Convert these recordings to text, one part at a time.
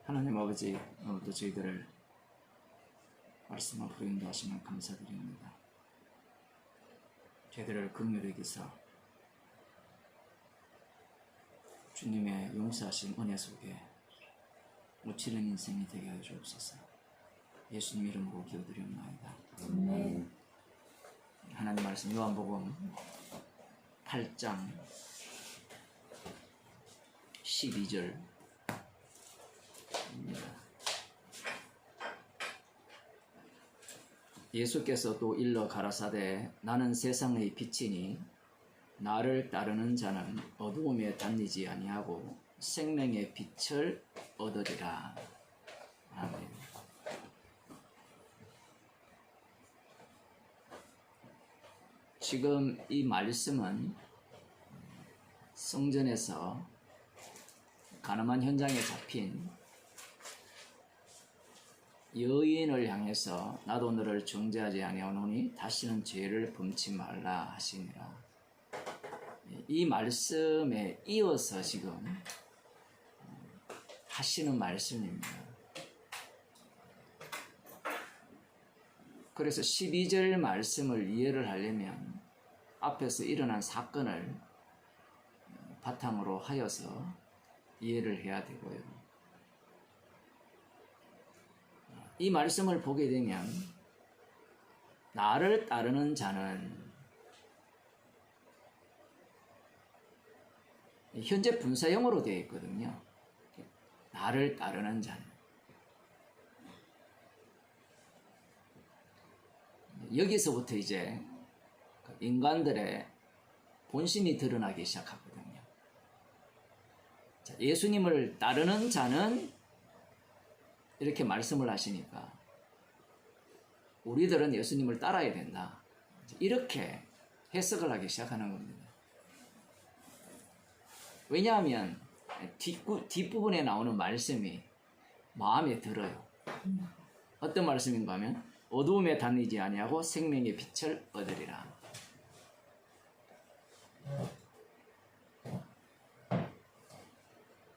하나님 아버지, 오늘도 저희들을 말씀 앞으로 인도하시면 감사드립니다. 저희들을 긍휼히 여기사 주님의 용서하신 은혜 속에 묻히는 인생이 되게 하여 주옵소서. 예수님 이름으로 기도드리옵나이다. 하나님 말씀 요한복음 8장 12절입니다. 예수께서 또 일러 가라사대 나는 세상의 빛이니 나를 따르는 자는 어두움에 다니지 아니하고 생명의 빛을 얻으리라. 아멘. 지금 이 말씀은 성전에서 가늠한 현장에 잡힌 여인을 향해서 나도 너를 정죄하지 아니하노니 다시는 죄를 범치 말라 하시니라. 이 말씀에 이어서 지금 하시는 말씀입니다. 그래서 12절 말씀을 이해를 하려면 앞에서 일어난 사건을 바탕으로 하여서 이해를 해야 되고요. 이 말씀을 보게 되면 나를 따르는 자는 현재 분사형으로 되어 있거든요. 나를 따르는 자는. 여기서부터 이제 인간들의 본심이 드러나기 시작하거든요. 예수님을 따르는 자는 이렇게 말씀을 하시니까 우리들은 예수님을 따라야 된다. 이렇게 해석을 하기 시작하는 겁니다. 왜냐하면 뒷부분에 나오는 말씀이 마음에 들어요. 어떤 말씀인가 하면 어두움에 다니지 아니하고 생명의 빛을 얻으리라.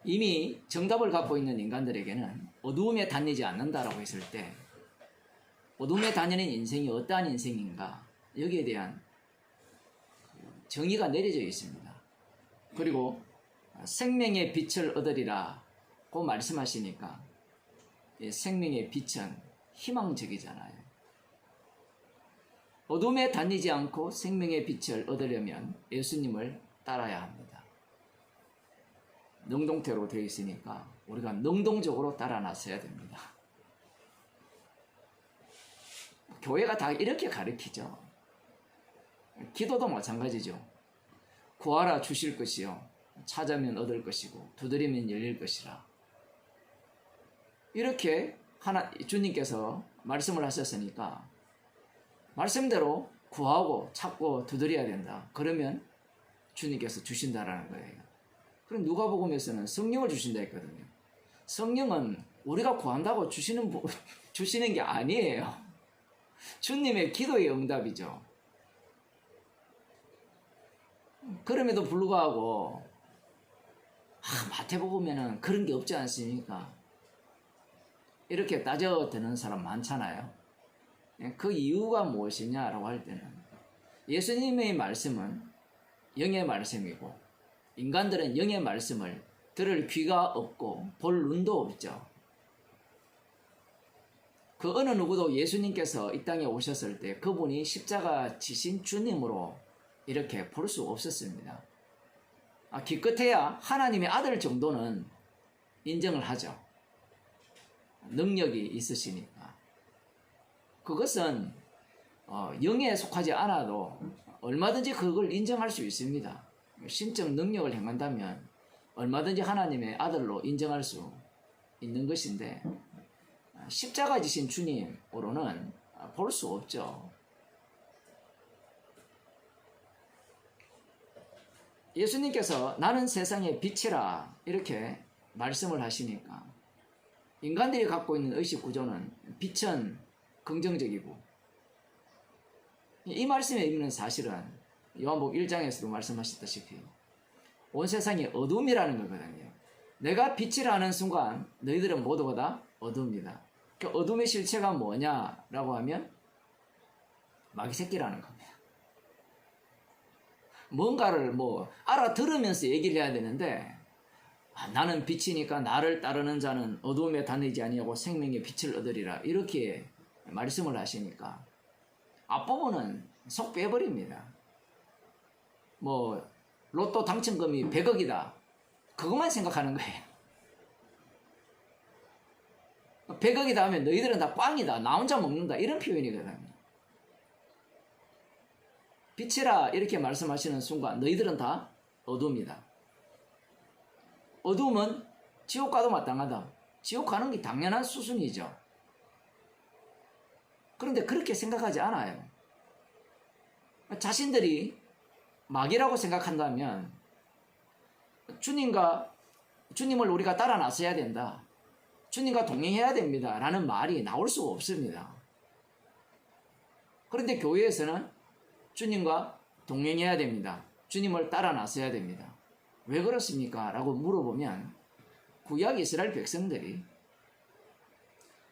이미 정답을 갖고 있는 인간들에게는 어두움에 다니지 않는다라고 했을 때 어두움에 다니는 인생이 어떠한 인생인가, 여기에 대한 정의가 내려져 있습니다. 그리고 생명의 빛을 얻으리라고 말씀하시니까 생명의 빛은 희망적이잖아요. 어둠에 다니지 않고 생명의 빛을 얻으려면 예수님을 따라야 합니다. 능동태로 되어 있으니까 우리가 능동적으로 따라 나서야 됩니다. 교회가 다 이렇게 가르치죠. 기도도 마찬가지죠. 구하라 주실 것이요 찾으면 얻을 것이고 두드리면 열릴 것이라. 이렇게 주님께서 말씀을 하셨으니까 말씀대로 구하고 찾고 두드려야 된다. 그러면 주님께서 주신다라는 거예요. 그럼 누가복음에서는 성령을 주신다 했거든요. 성령은 우리가 구한다고 주시는 게 아니에요. 주님의 기도의 응답이죠. 그럼에도 불구하고 마태복음에는 그런 게 없지 않습니까? 이렇게 따져드는 사람 많잖아요. 그 이유가 무엇이냐라고 할 때는 예수님의 말씀은 영의 말씀이고 인간들은 영의 말씀을 들을 귀가 없고 볼 눈도 없죠. 그 어느 누구도 예수님께서 이 땅에 오셨을 때 그분이 십자가 지신 주님으로 이렇게 볼 수 없었습니다. 기껏해야 하나님의 아들 정도는 인정을 하죠. 능력이 있으시니까. 그것은 영에 속하지 않아도 얼마든지 그걸 인정할 수 있습니다. 신적 능력을 행한다면 얼마든지 하나님의 아들로 인정할 수 있는 것인데 십자가 지신 주님으로는 볼 수 없죠. 예수님께서 나는 세상의 빛이라 이렇게 말씀을 하시니까 인간들이 갖고 있는 의식 구조는 빛은 긍정적이고, 이 말씀의 의미는 사실은 요한복음 1장에서도 말씀하셨다시피 온 세상이 어둠이라는 거거든요. 내가 빛이라는 순간 너희들은 모두가 다 어두웁니다. 그 어둠의 실체가 뭐냐라고 하면 마귀 새끼라는 겁니다. 뭔가를 뭐 알아들으면서 얘기를 해야 되는데 나는 빛이니까 나를 따르는 자는 어두움에 다니지 아니하고 생명의 빛을 얻으리라 이렇게 말씀을 하시니까 앞부분은 속 빼버립니다. 뭐 로또 당첨금이 100억이다 그것만 생각하는 거예요. 100억이다 하면 너희들은 다 꽝이다 나 혼자 먹는다 이런 표현이거든요. 빛이라 이렇게 말씀하시는 순간 너희들은 다 어둠이다. 어둠은 지옥 가도 마땅하다. 지옥 가는 게 당연한 수순이죠. 그런데 그렇게 생각하지 않아요. 자신들이 마귀라고 생각한다면 주님을 우리가 따라 나서야 된다. 주님과 동행해야 됩니다. 라는 말이 나올 수가 없습니다. 그런데 교회에서는 주님과 동행해야 됩니다. 주님을 따라 나서야 됩니다. 왜 그렇습니까? 라고 물어보면 구약 이스라엘 백성들이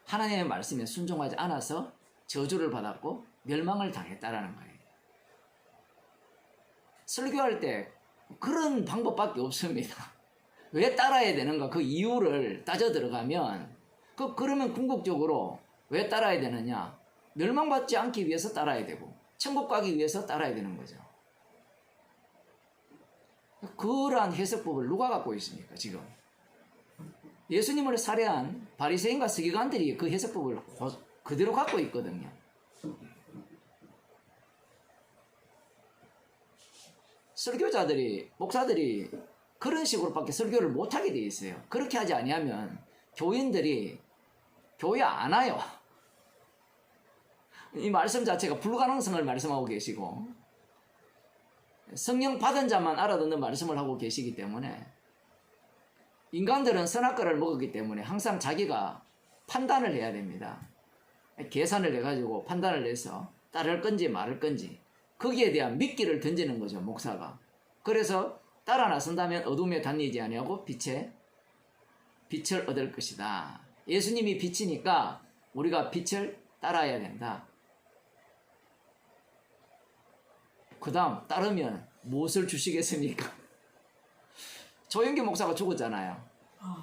하나님의 말씀에 순종하지 않아서 저주를 받았고 멸망을 당했다라는 거예요. 설교할 때 그런 방법밖에 없습니다. 왜 따라야 되는가? 그 이유를 따져 들어가면 그러면 궁극적으로 왜 따라야 되느냐? 멸망받지 않기 위해서 따라야 되고 천국 가기 위해서 따라야 되는 거죠. 그러한 해석법을 누가 갖고 있습니까? 지금 예수님을 살해한 바리새인과 서기관들이 그 해석법을 그대로 갖고 있거든요. 설교자들이 목사들이 그런 식으로밖에 설교를 못하게 돼 있어요. 그렇게 하지 아니하면 교인들이 교회 안 와요. 이 말씀 자체가 불가능성을 말씀하고 계시고 성령 받은 자만 알아듣는 말씀을 하고 계시기 때문에 인간들은 선악과를 먹었기 때문에 항상 자기가 판단을 해야 됩니다. 계산을 해가지고 판단을 해서 따를 건지 말을 건지 거기에 대한 미끼를 던지는 거죠, 목사가. 그래서 따라 나선다면 어둠에 다니지 아니하고 빛을 얻을 것이다. 예수님이 빛이니까 우리가 빛을 따라야 된다. 그 다음 따르면 무엇을 주시겠습니까? 조영기 목사가 죽었잖아요.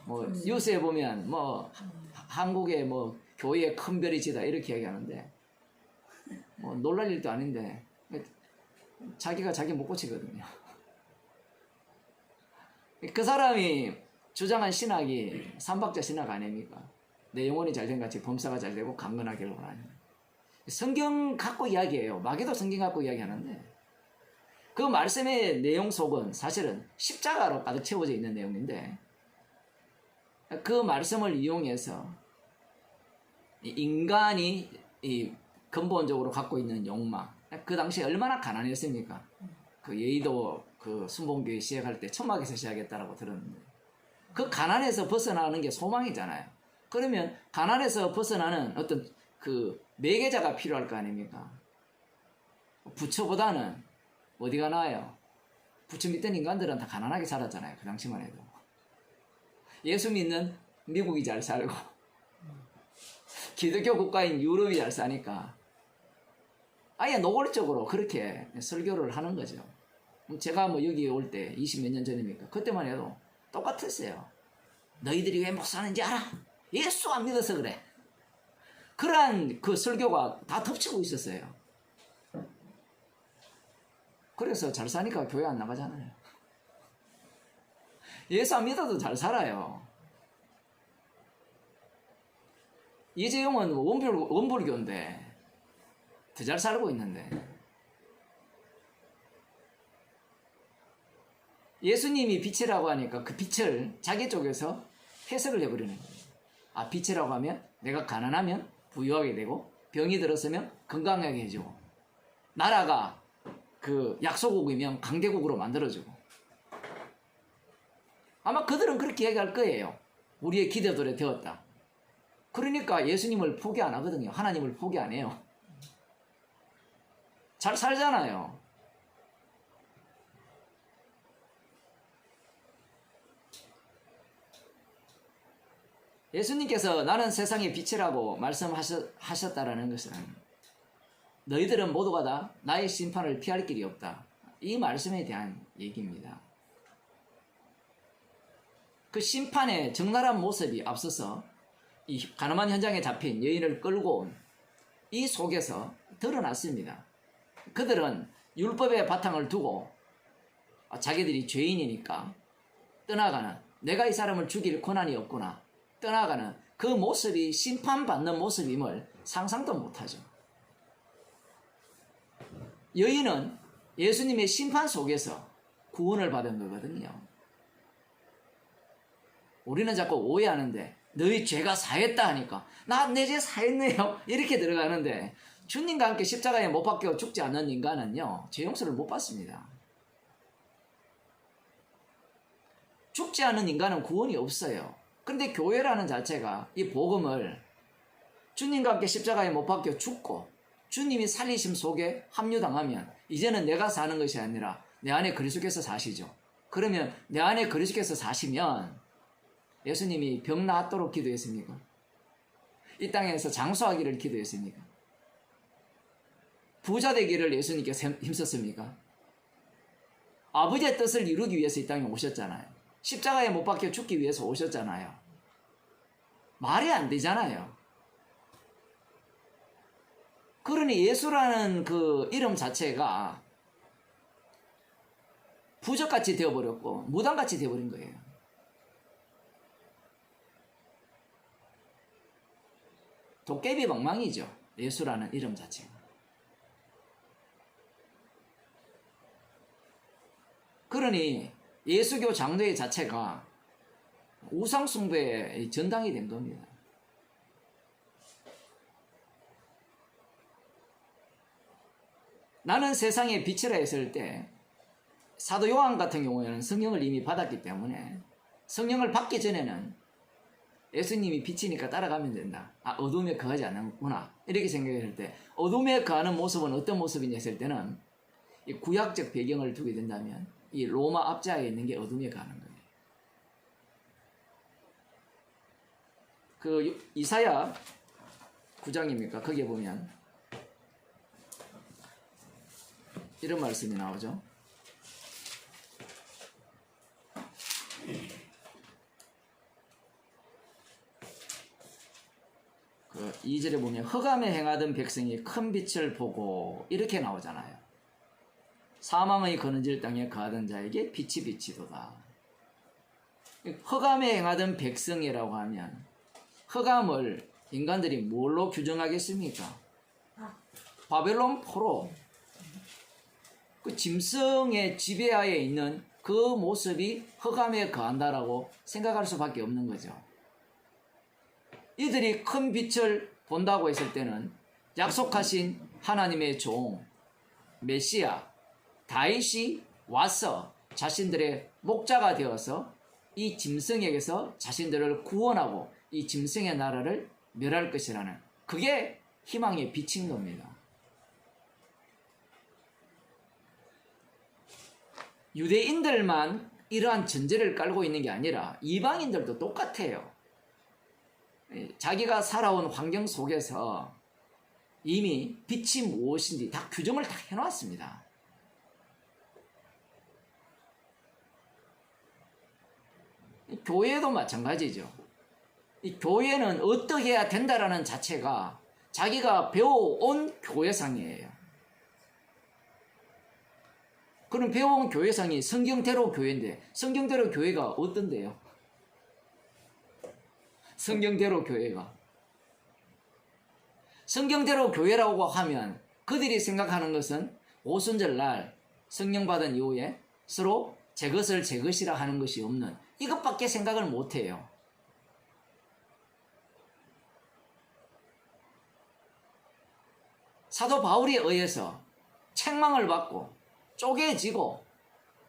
뭐 뉴스에 보면 뭐 한국의 뭐 교회에 큰 별이 지다 이렇게 얘기하는데 뭐 놀랄 일도 아닌데 자기가 자기 못 고치거든요. 그 사람이 주장한 신학이 삼박자 신학 아닙니까? 내 영혼이 잘된 같이 범사가 잘되고 강건하기를 원하는 성경 갖고 이야기해요. 마귀도 성경 갖고 이야기하는데 그 말씀의 내용 속은 사실은 십자가로 가득 채워져 있는 내용인데 그 말씀을 이용해서 인간이 근본적으로 갖고 있는 욕망 그 당시에 얼마나 가난했습니까? 그 예의도 그 순복음교회 시작할 때 천막에서 시작했다라고 들었는데 그 가난에서 벗어나는 게 소망이잖아요. 그러면 가난에서 벗어나는 어떤 그 매개자가 필요할 거 아닙니까? 부처보다는 어디가 나아요? 부처 믿던 인간들은 다 가난하게 살았잖아요. 그 당시만 해도. 예수 믿는 미국이 잘 살고 기독교 국가인 유럽이 잘 사니까 아예 노골적으로 그렇게 설교를 하는 거죠. 제가 뭐 여기 올 때 20몇 년 전입니까? 그때만 해도 똑같았어요. 너희들이 왜 못 사는지 알아? 예수 안 믿어서 그래. 그러한 그 설교가 다 덮치고 있었어요. 그래서 잘 사니까 교회 안 나가잖아요. 예수 안 믿어도 잘 살아요. 이재용은 원불교인데 더 잘 살고 있는데 예수님이 빛이라고 하니까 그 빛을 자기 쪽에서 해석을 해버리는 거예요. 아, 빛이라고 하면 내가 가난하면 부유하게 되고 병이 들었으면 건강하게 해주고 나라가 그 약소국이면 강대국으로 만들어주고 아마 그들은 그렇게 얘기할 거예요. 우리의 기대들에 되었다. 그러니까 예수님을 포기 안 하거든요. 하나님을 포기 안 해요. 잘 살잖아요. 예수님께서 나는 세상의 빛이라고 말씀하셨다라는 것은 너희들은 모두가 다 나의 심판을 피할 길이 없다. 이 말씀에 대한 얘기입니다. 그 심판의 적나라한 모습이 앞서서 이 가늠한 현장에 잡힌 여인을 끌고 온 이 속에서 드러났습니다. 그들은 율법의 바탕을 두고 자기들이 죄인이니까 떠나가는, 내가 이 사람을 죽일 권한이 없구나, 떠나가는 그 모습이 심판받는 모습임을 상상도 못하죠. 여인은 예수님의 심판 속에서 구원을 받은 거거든요. 우리는 자꾸 오해하는데 너희 죄가 사했다 하니까 나 내 죄 사했네요 이렇게 들어가는데, 주님과 함께 십자가에 못 박혀 죽지 않는 인간은요 죄 용서를 못 받습니다. 죽지 않은 인간은 구원이 없어요. 그런데 교회라는 자체가 이 복음을 주님과 함께 십자가에 못 박혀 죽고 주님이 살리심 속에 합류당하면 이제는 내가 사는 것이 아니라 내 안에 그리스도께서 사시죠. 그러면 내 안에 그리스도께서 사시면 예수님이 병 낫도록 기도했습니까? 이 땅에서 장수하기를 기도했습니까? 부자 되기를 예수님께서 힘썼습니까? 아버지의 뜻을 이루기 위해서 이 땅에 오셨잖아요. 십자가에 못 박혀 죽기 위해서 오셨잖아요. 말이 안 되잖아요. 그러니 예수라는 그 이름 자체가 부적같이 되어버렸고 무당같이 되어버린 거예요. 도깨비 방망이죠. 예수라는 이름 자체가. 그러니 예수교 장로회 자체가 우상숭배의 전당이 된 겁니다. 나는 세상의 빛이라 했을 때 사도 요한 같은 경우에는 성령을 이미 받았기 때문에 성령을 받기 전에는 예수님이 빛이니까 따라가면 된다. 어둠에 거하지 않는구나. 이렇게 생각했을 때 어둠에 거하는 모습은 어떤 모습이냐 했을 때는 이 구약적 배경을 두게 된다면 이 로마 압자에 있는 게 어둠에 거하는 거예요. 그 이사야 9장입니까? 거기에 보면 이런 말씀이 나오죠. 그 2절에 보면 흑암에 행하던 백성이 큰 빛을 보고 이렇게 나오잖아요. 사망의 거느질 땅에 거하던 자에게 빛이 비치도다. 흑암에 행하던 백성이라고 하면 흑암을 인간들이 뭘로 규정하겠습니까? 바벨론 포로, 그 짐승의 지배하에 있는 그 모습이 흑암에 거한다라고 생각할 수밖에 없는 거죠. 이들이 큰 빛을 본다고 했을 때는 약속하신 하나님의 종 메시아 다윗이 와서 자신들의 목자가 되어서 이 짐승에게서 자신들을 구원하고 이 짐승의 나라를 멸할 것이라는, 그게 희망의 빛인 겁니다. 유대인들만 이러한 전제를 깔고 있는 게 아니라 이방인들도 똑같아요. 자기가 살아온 환경 속에서 이미 빛이 무엇인지 다 규정을 다 해놨습니다. 교회도 마찬가지죠. 이 교회는 어떻게 해야 된다라는 자체가 자기가 배워온 교회상이에요. 그럼 배워온 교회상이 성경대로 교회인데 성경대로 교회가 어떤데요? 성경대로 교회가. 성경대로 교회라고 하면 그들이 생각하는 것은 오순절날 성령 받은 이후에 서로 제 것을 제 것이라 하는 것이 없는, 이것밖에 생각을 못해요. 사도 바울에 의해서 책망을 받고 쪼개지고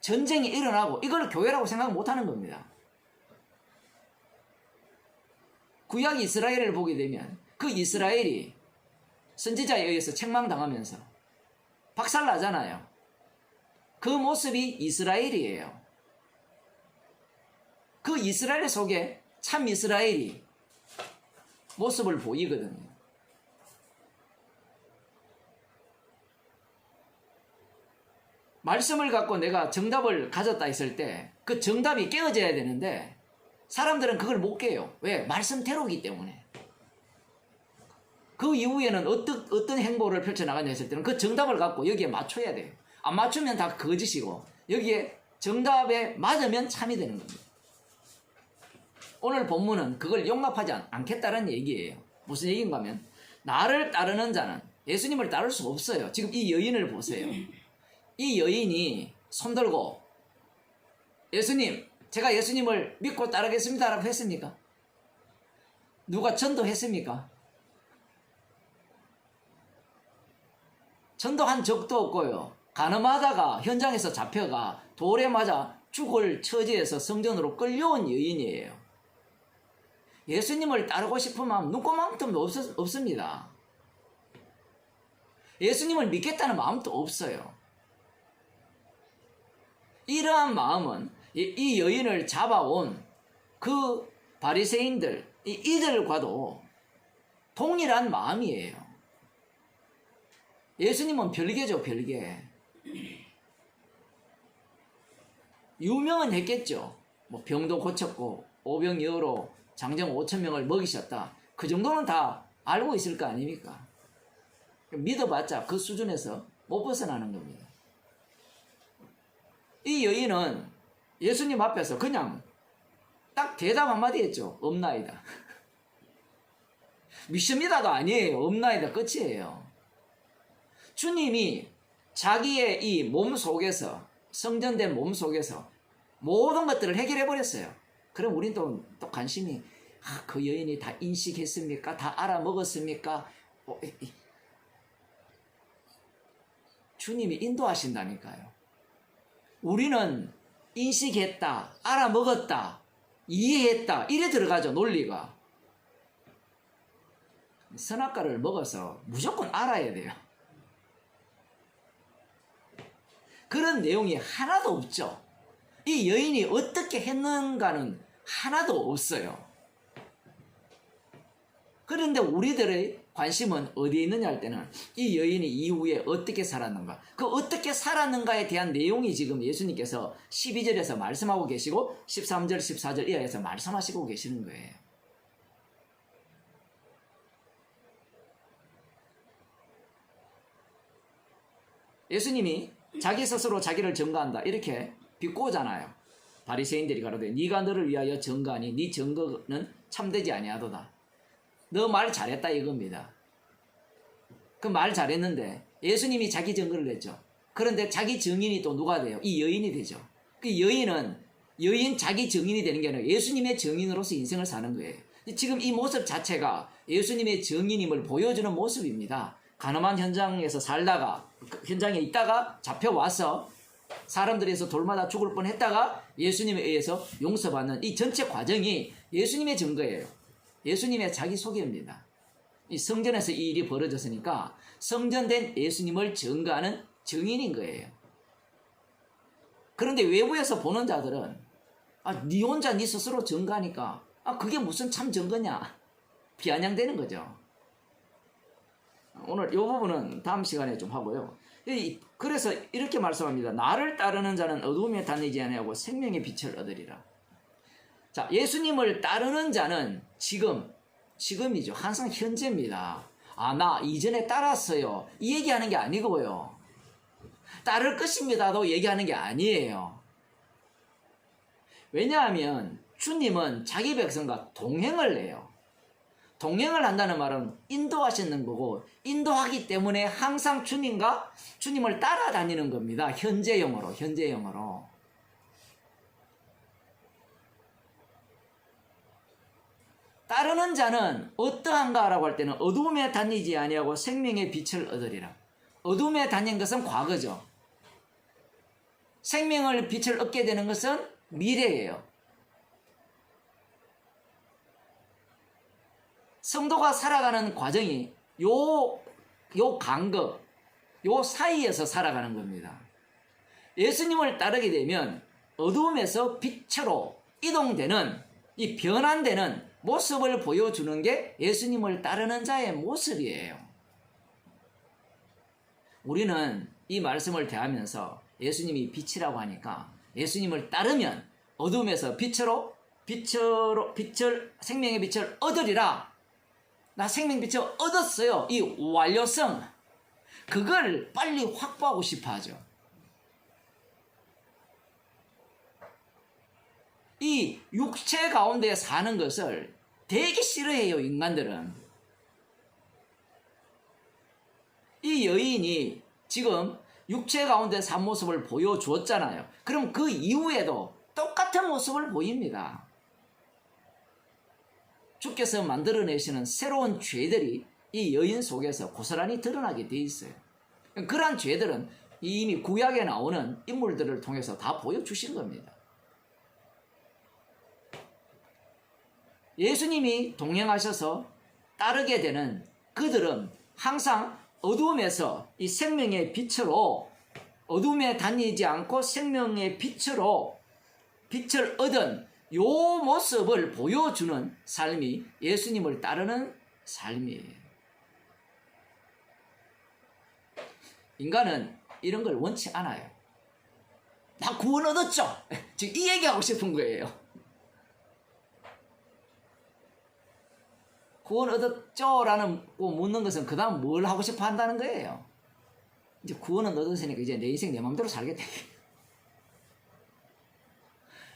전쟁이 일어나고 이걸 교회라고 생각 못하는 겁니다. 구약 이스라엘을 보게 되면 그 이스라엘이 선지자에 의해서 책망당하면서 박살나잖아요. 그 모습이 이스라엘이에요. 그 이스라엘 속에 참 이스라엘이 모습을 보이거든요. 말씀을 갖고 내가 정답을 가졌다 했을 때 그 정답이 깨어져야 되는데 사람들은 그걸 못 깨요. 왜? 말씀대로이기 때문에. 그 이후에는 어떤 행보를 펼쳐나가냐 했을 때는 그 정답을 갖고 여기에 맞춰야 돼요. 안 맞추면 다 거짓이고 여기에 정답에 맞으면 참이 되는 겁니다. 오늘 본문은 그걸 용납하지 않겠다는 얘기예요. 무슨 얘기인가 하면 나를 따르는 자는 예수님을 따를 수 없어요. 지금 이 여인을 보세요. 이 여인이 손들고 예수님, 제가 예수님을 믿고 따르겠습니다 라고 했습니까? 누가 전도했습니까? 전도한 적도 없고요. 가늠하다가 현장에서 잡혀가 돌에 맞아 죽을 처지에서 성전으로 끌려온 여인이에요. 예수님을 따르고 싶은 마음 눈꼽만큼도 없습니다. 예수님을 믿겠다는 마음도 없어요. 이러한 마음은 이 여인을 잡아온 그 바리새인들 이들과도 동일한 마음이에요. 예수님은 별개죠, 별개. 유명은 했겠죠. 뭐 병도 고쳤고 오병이어로 장정 5,000명을 먹이셨다. 그 정도는 다 알고 있을 거 아닙니까? 믿어봤자 그 수준에서 못 벗어나는 겁니다. 이 여인은 예수님 앞에서 그냥 딱 대답 한마디 했죠. 없나이다. 믿습니다도 아니에요. 없나이다 끝이에요. 주님이 자기의 이 몸 속에서 성전된 몸 속에서 모든 것들을 해결해 버렸어요. 그럼 우린 또 관심이 그 여인이 다 인식했습니까? 다 알아먹었습니까? 주님이 인도하신다니까요. 우리는 인식했다, 알아먹었다, 이해했다 이래 들어가죠. 논리가. 선악과를 먹어서 무조건 알아야 돼요. 그런 내용이 하나도 없죠. 이 여인이 어떻게 했는가는 하나도 없어요. 그런데 우리들의 관심은 어디에 있느냐 할 때는 이 여인이 이후에 어떻게 살았는가, 그 어떻게 살았는가에 대한 내용이 지금 예수님께서 12절에서 말씀하고 계시고 13절, 14절 이하에서 말씀하시고 계시는 거예요. 예수님이 자기 스스로 자기를 증거한다 이렇게 비꼬잖아요. 바리새인들이 가로되 네가 너를 위하여 증거하니 네 증거는 참되지 아니하도다. 너 말 잘했다 이겁니다. 그 말 잘했는데 예수님이 자기 증거를 냈죠. 그런데 자기 증인이 또 누가 돼요? 이 여인이 되죠. 그 여인 자기 증인이 되는 게 아니라 예수님의 증인으로서 인생을 사는 거예요. 지금 이 모습 자체가 예수님의 증인임을 보여주는 모습입니다. 가늠한 현장에서 살다가 현장에 있다가 잡혀와서 사람들에서 돌마다 죽을 뻔했다가 예수님에 의해서 용서받는 이 전체 과정이 예수님의 증거예요. 예수님의 자기소개입니다. 이 성전에서 이 일이 벌어졌으니까 성전된 예수님을 증거하는 증인인 거예요. 그런데 외부에서 보는 자들은 네 혼자 네 스스로 증거하니까 그게 무슨 참 증거냐 비아냥대는 거죠. 오늘 이 부분은 다음 시간에 좀 하고요. 그래서 이렇게 말씀합니다. 나를 따르는 자는 어두움에 다니지 아니하고 생명의 빛을 얻으리라. 자, 예수님을 따르는 자는 지금이죠. 항상 현재입니다. 나 이전에 따랐어요. 이 얘기하는 게 아니고요. 따를 것입니다도 얘기하는 게 아니에요. 왜냐하면 주님은 자기 백성과 동행을 해요. 동행을 한다는 말은 인도하시는 거고 인도하기 때문에 항상 주님을 따라다니는 겁니다. 현재형으로. 따르는 자는 어떠한가 라고 할 때는 어두움에 다니지 아니하고 생명의 빛을 얻으리라. 어두움에 다닌 것은 과거죠. 생명을 빛을 얻게 되는 것은 미래예요. 성도가 살아가는 과정이 요 간극, 요 사이에서 살아가는 겁니다. 예수님을 따르게 되면 어두움에서 빛으로 이동되는 이 변환되는 모습을 보여주는 게 예수님을 따르는 자의 모습이에요. 우리는 이 말씀을 대하면서 예수님이 빛이라고 하니까 예수님을 따르면 어둠에서 생명의 빛을 얻으리라. 나 생명 빛을 얻었어요. 이 완료성, 그걸 빨리 확보하고 싶어 하죠. 이 육체 가운데 사는 것을 되게 싫어해요, 인간들은. 이 여인이 지금 육체 가운데 산 모습을 보여주었잖아요. 그럼 그 이후에도 똑같은 모습을 보입니다. 주께서 만들어내시는 새로운 죄들이 이 여인 속에서 고스란히 드러나게 돼 있어요. 그러한 죄들은 이미 구약에 나오는 인물들을 통해서 다 보여주신 겁니다. 예수님이 동행하셔서 따르게 되는 그들은 항상 어둠에서 이 생명의 빛으로, 어둠에 다니지 않고 생명의 빛으로 빛을 얻은 요 모습을 보여주는 삶이 예수님을 따르는 삶이에요. 인간은 이런 걸 원치 않아요. 나 구원 얻었죠? 지금 이 얘기하고 싶은 거예요. 구원 얻었죠? 라는 묻는 것은 그 다음 뭘 하고 싶어 한다는 거예요. 이제 구원은 얻었으니까 이제 내 인생 내 마음대로 살겠다.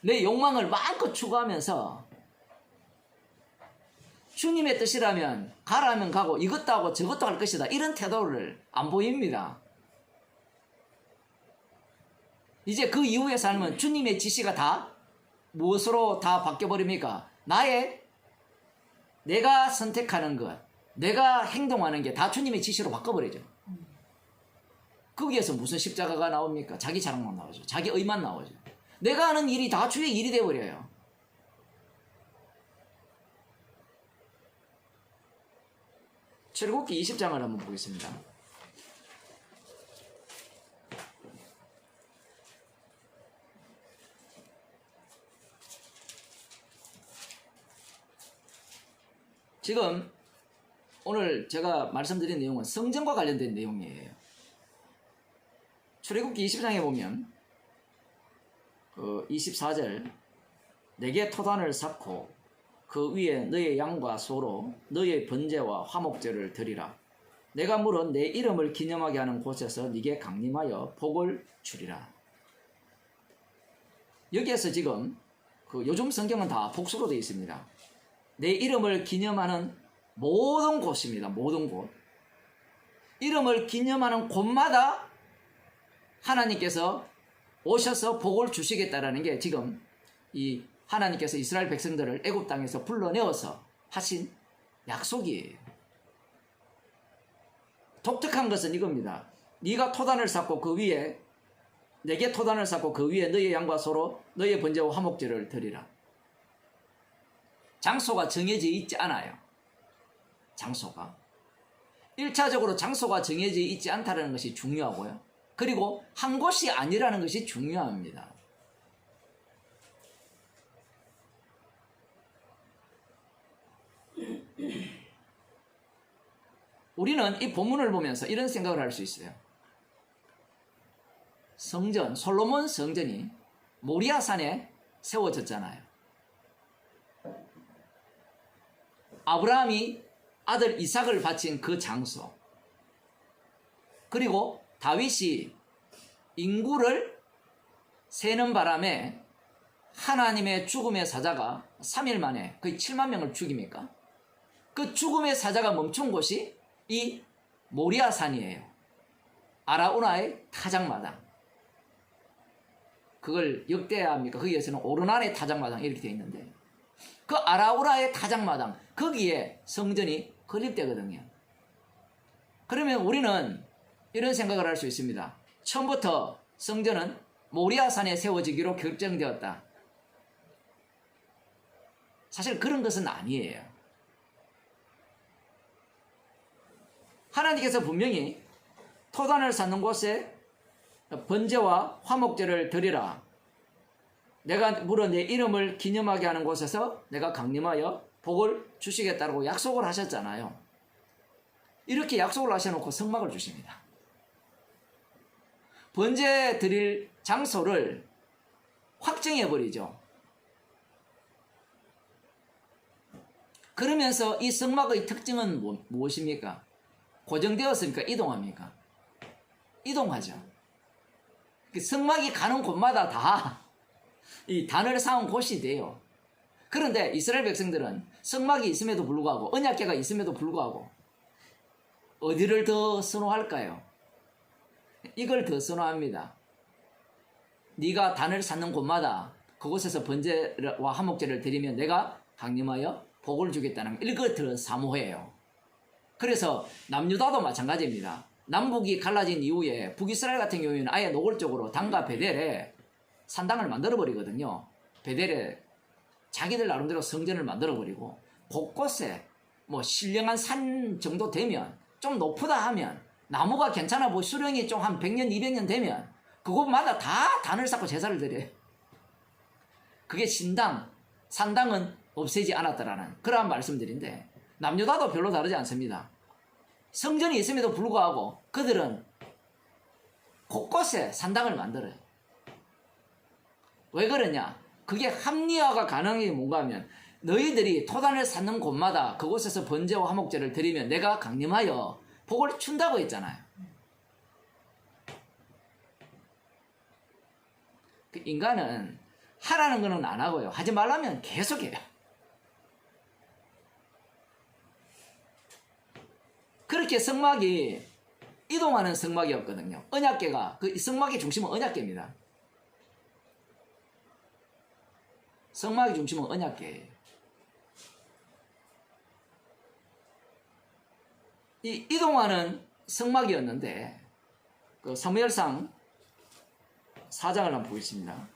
내 욕망을 마음껏 추구하면서 주님의 뜻이라면 가라면 가고 이것도 하고 저것도 할 것이다, 이런 태도를 안 보입니다. 이제 그 이후의 삶은 주님의 지시가 다 무엇으로 다 바뀌어버립니까? 내가 선택하는 것, 내가 행동하는 게 다 주님의 지시로 바꿔버리죠. 거기에서 무슨 십자가가 나옵니까? 자기 자랑만 나오죠. 자기 의만 나오죠. 내가 하는 일이 다 주의 일이 되어버려요. 출애굽기 20장을 한번 보겠습니다. 지금 오늘 제가 말씀드린 내용은 성전과 관련된 내용이에요. 출애굽기 20장에 보면 24절, 내게 토단을 쌓고 그 위에 너의 양과 소로 너의 번제와 화목제를 드리라. 내가 물은 내 이름을 기념하게 하는 곳에서 네게 강림하여 복을 주리라. 여기에서 지금 요즘 성경은 다 복수로 되어 있습니다. 내 이름을 기념하는 모든 곳입니다. 모든 곳. 이름을 기념하는 곳마다 하나님께서 오셔서 복을 주시겠다라는 게 지금 이 하나님께서 이스라엘 백성들을 애굽 땅에서 불러내어서 하신 약속이에요. 독특한 것은 이겁니다. 네가 토단을 쌓고 그 위에, 내게 토단을 쌓고 그 위에 너의 양과 소로 너의 번제와 화목제를 드리라. 장소가 정해져 있지 않아요. 장소가 1차적으로 장소가 정해져 있지 않다는 것이 중요하고요. 그리고 한 곳이 아니라는 것이 중요합니다. 우리는 이 본문을 보면서 이런 생각을 할 수 있어요. 성전, 솔로몬 성전이 모리아산에 세워졌잖아요. 아브라함이 아들 이삭을 바친 그 장소, 그리고 다윗이 인구를 세는 바람에 하나님의 죽음의 사자가 3일 만에 거의 7만 명을 죽입니까? 그 죽음의 사자가 멈춘 곳이 이 모리아산이에요. 아라우나의 타작마당. 그걸 역대합니까? 거기에서는 오르난의 타작마당 이렇게 되어 있는데, 그 아라우라의 타작마당, 거기에 성전이 건립되거든요. 그러면 우리는 이런 생각을 할 수 있습니다. 처음부터 성전은 모리아산에 세워지기로 결정되었다. 사실 그런 것은 아니에요. 하나님께서 분명히 토단을 쌓는 곳에 번제와 화목제를 드리라. 내가 물어 내 이름을 기념하게 하는 곳에서 내가 강림하여 복을 주시겠다고 약속을 하셨잖아요. 이렇게 약속을 하셔놓고 성막을 주십니다. 번제 드릴 장소를 확정해버리죠. 그러면서 이 성막의 특징은 무엇입니까? 고정되었으니까 이동합니까? 이동하죠. 성막이 가는 곳마다 다 이 단을 쌓은 곳이 돼요. 그런데 이스라엘 백성들은 성막이 있음에도 불구하고, 언약궤가 있음에도 불구하고 어디를 더 선호할까요? 이걸 더 선호합니다. 네가 단을 쌓는 곳마다 그곳에서 번제와 화목제를 드리면 내가 강림하여 복을 주겠다는 이걸 더 사모해요. 그래서 남유다도 마찬가지입니다. 남북이 갈라진 이후에 북이스라엘 같은 경우에는 아예 노골적으로 단과 베델에 산당을 만들어버리거든요. 베델에 자기들 나름대로 성전을 만들어버리고, 곳곳에 뭐 신령한 산 정도 되면, 좀 높다 하면, 나무가 괜찮아 보이 수령이 좀 한 100년 200년 되면 그곳마다 다 단을 쌓고 제사를 드려요. 그게 신당, 산당은 없애지 않았다라는 그러한 말씀들인데, 남유다도 별로 다르지 않습니다. 성전이 있음에도 불구하고 그들은 곳곳에 산당을 만들어요. 왜 그러냐? 그게 합리화가 가능한 게 뭔가 하면, 너희들이 토단을 쌓는 곳마다 그곳에서 번제와 화목제를 드리면 내가 강림하여 복을 준다고 했잖아요. 그 인간은 하라는 거는 안 하고요, 하지 말라면 계속해요. 그렇게 성막이 이동하는 성막이었거든요. 언약궤가, 그 성막의 중심은 언약궤입니다. 성막의 중심은 언약궤예요. 이 이동하는 성막이었는데, 그 사무엘상 4장을 한번 보겠습니다.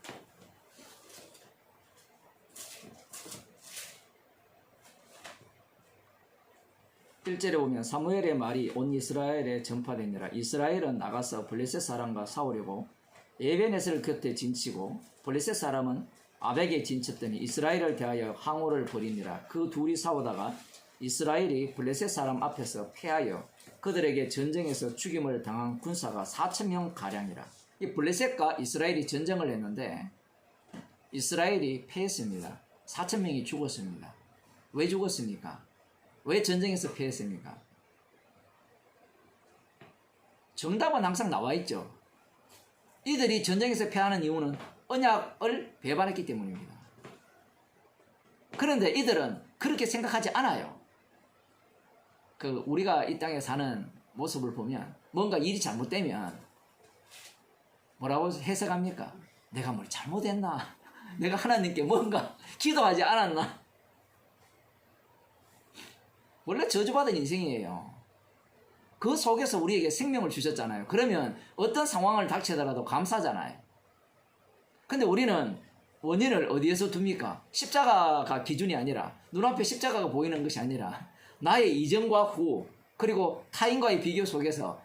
1절에 보면 사무엘의 말이 온 이스라엘에 전파되니라. 이스라엘은 나가서 블레셋 사람과 싸우려고 에베네셀 곁에 진치고, 블레셋 사람은 아벡에 진쳤더니 이스라엘을 대하여 항오를 벌이니라. 그 둘이 싸우다가 이스라엘이 블레셋 사람 앞에서 패하여 그들에게 전쟁에서 죽임을 당한 군사가 4,000명 가량이라. 이 블레셋과 이스라엘이 전쟁을 했는데 이스라엘이 패했습니다. 4,000명이 죽었습니다. 왜 죽었습니까? 왜 전쟁에서 패했습니까? 정답은 항상 나와 있죠. 이들이 전쟁에서 패하는 이유는 언약을 배반했기 때문입니다. 그런데 이들은 그렇게 생각하지 않아요. 우리가 이 땅에 사는 모습을 보면 뭔가 일이 잘못되면 뭐라고 해석합니까? 내가 뭘 잘못했나? 내가 하나님께 뭔가 기도하지 않았나? 원래 저주받은 인생이에요. 그 속에서 우리에게 생명을 주셨잖아요. 그러면 어떤 상황을 닥치더라도 감사하잖아요. 근데 우리는 원인을 어디에서 둡니까? 십자가가 기준이 아니라, 눈앞에 십자가가 보이는 것이 아니라 나의 이전과 후, 그리고 타인과의 비교 속에서,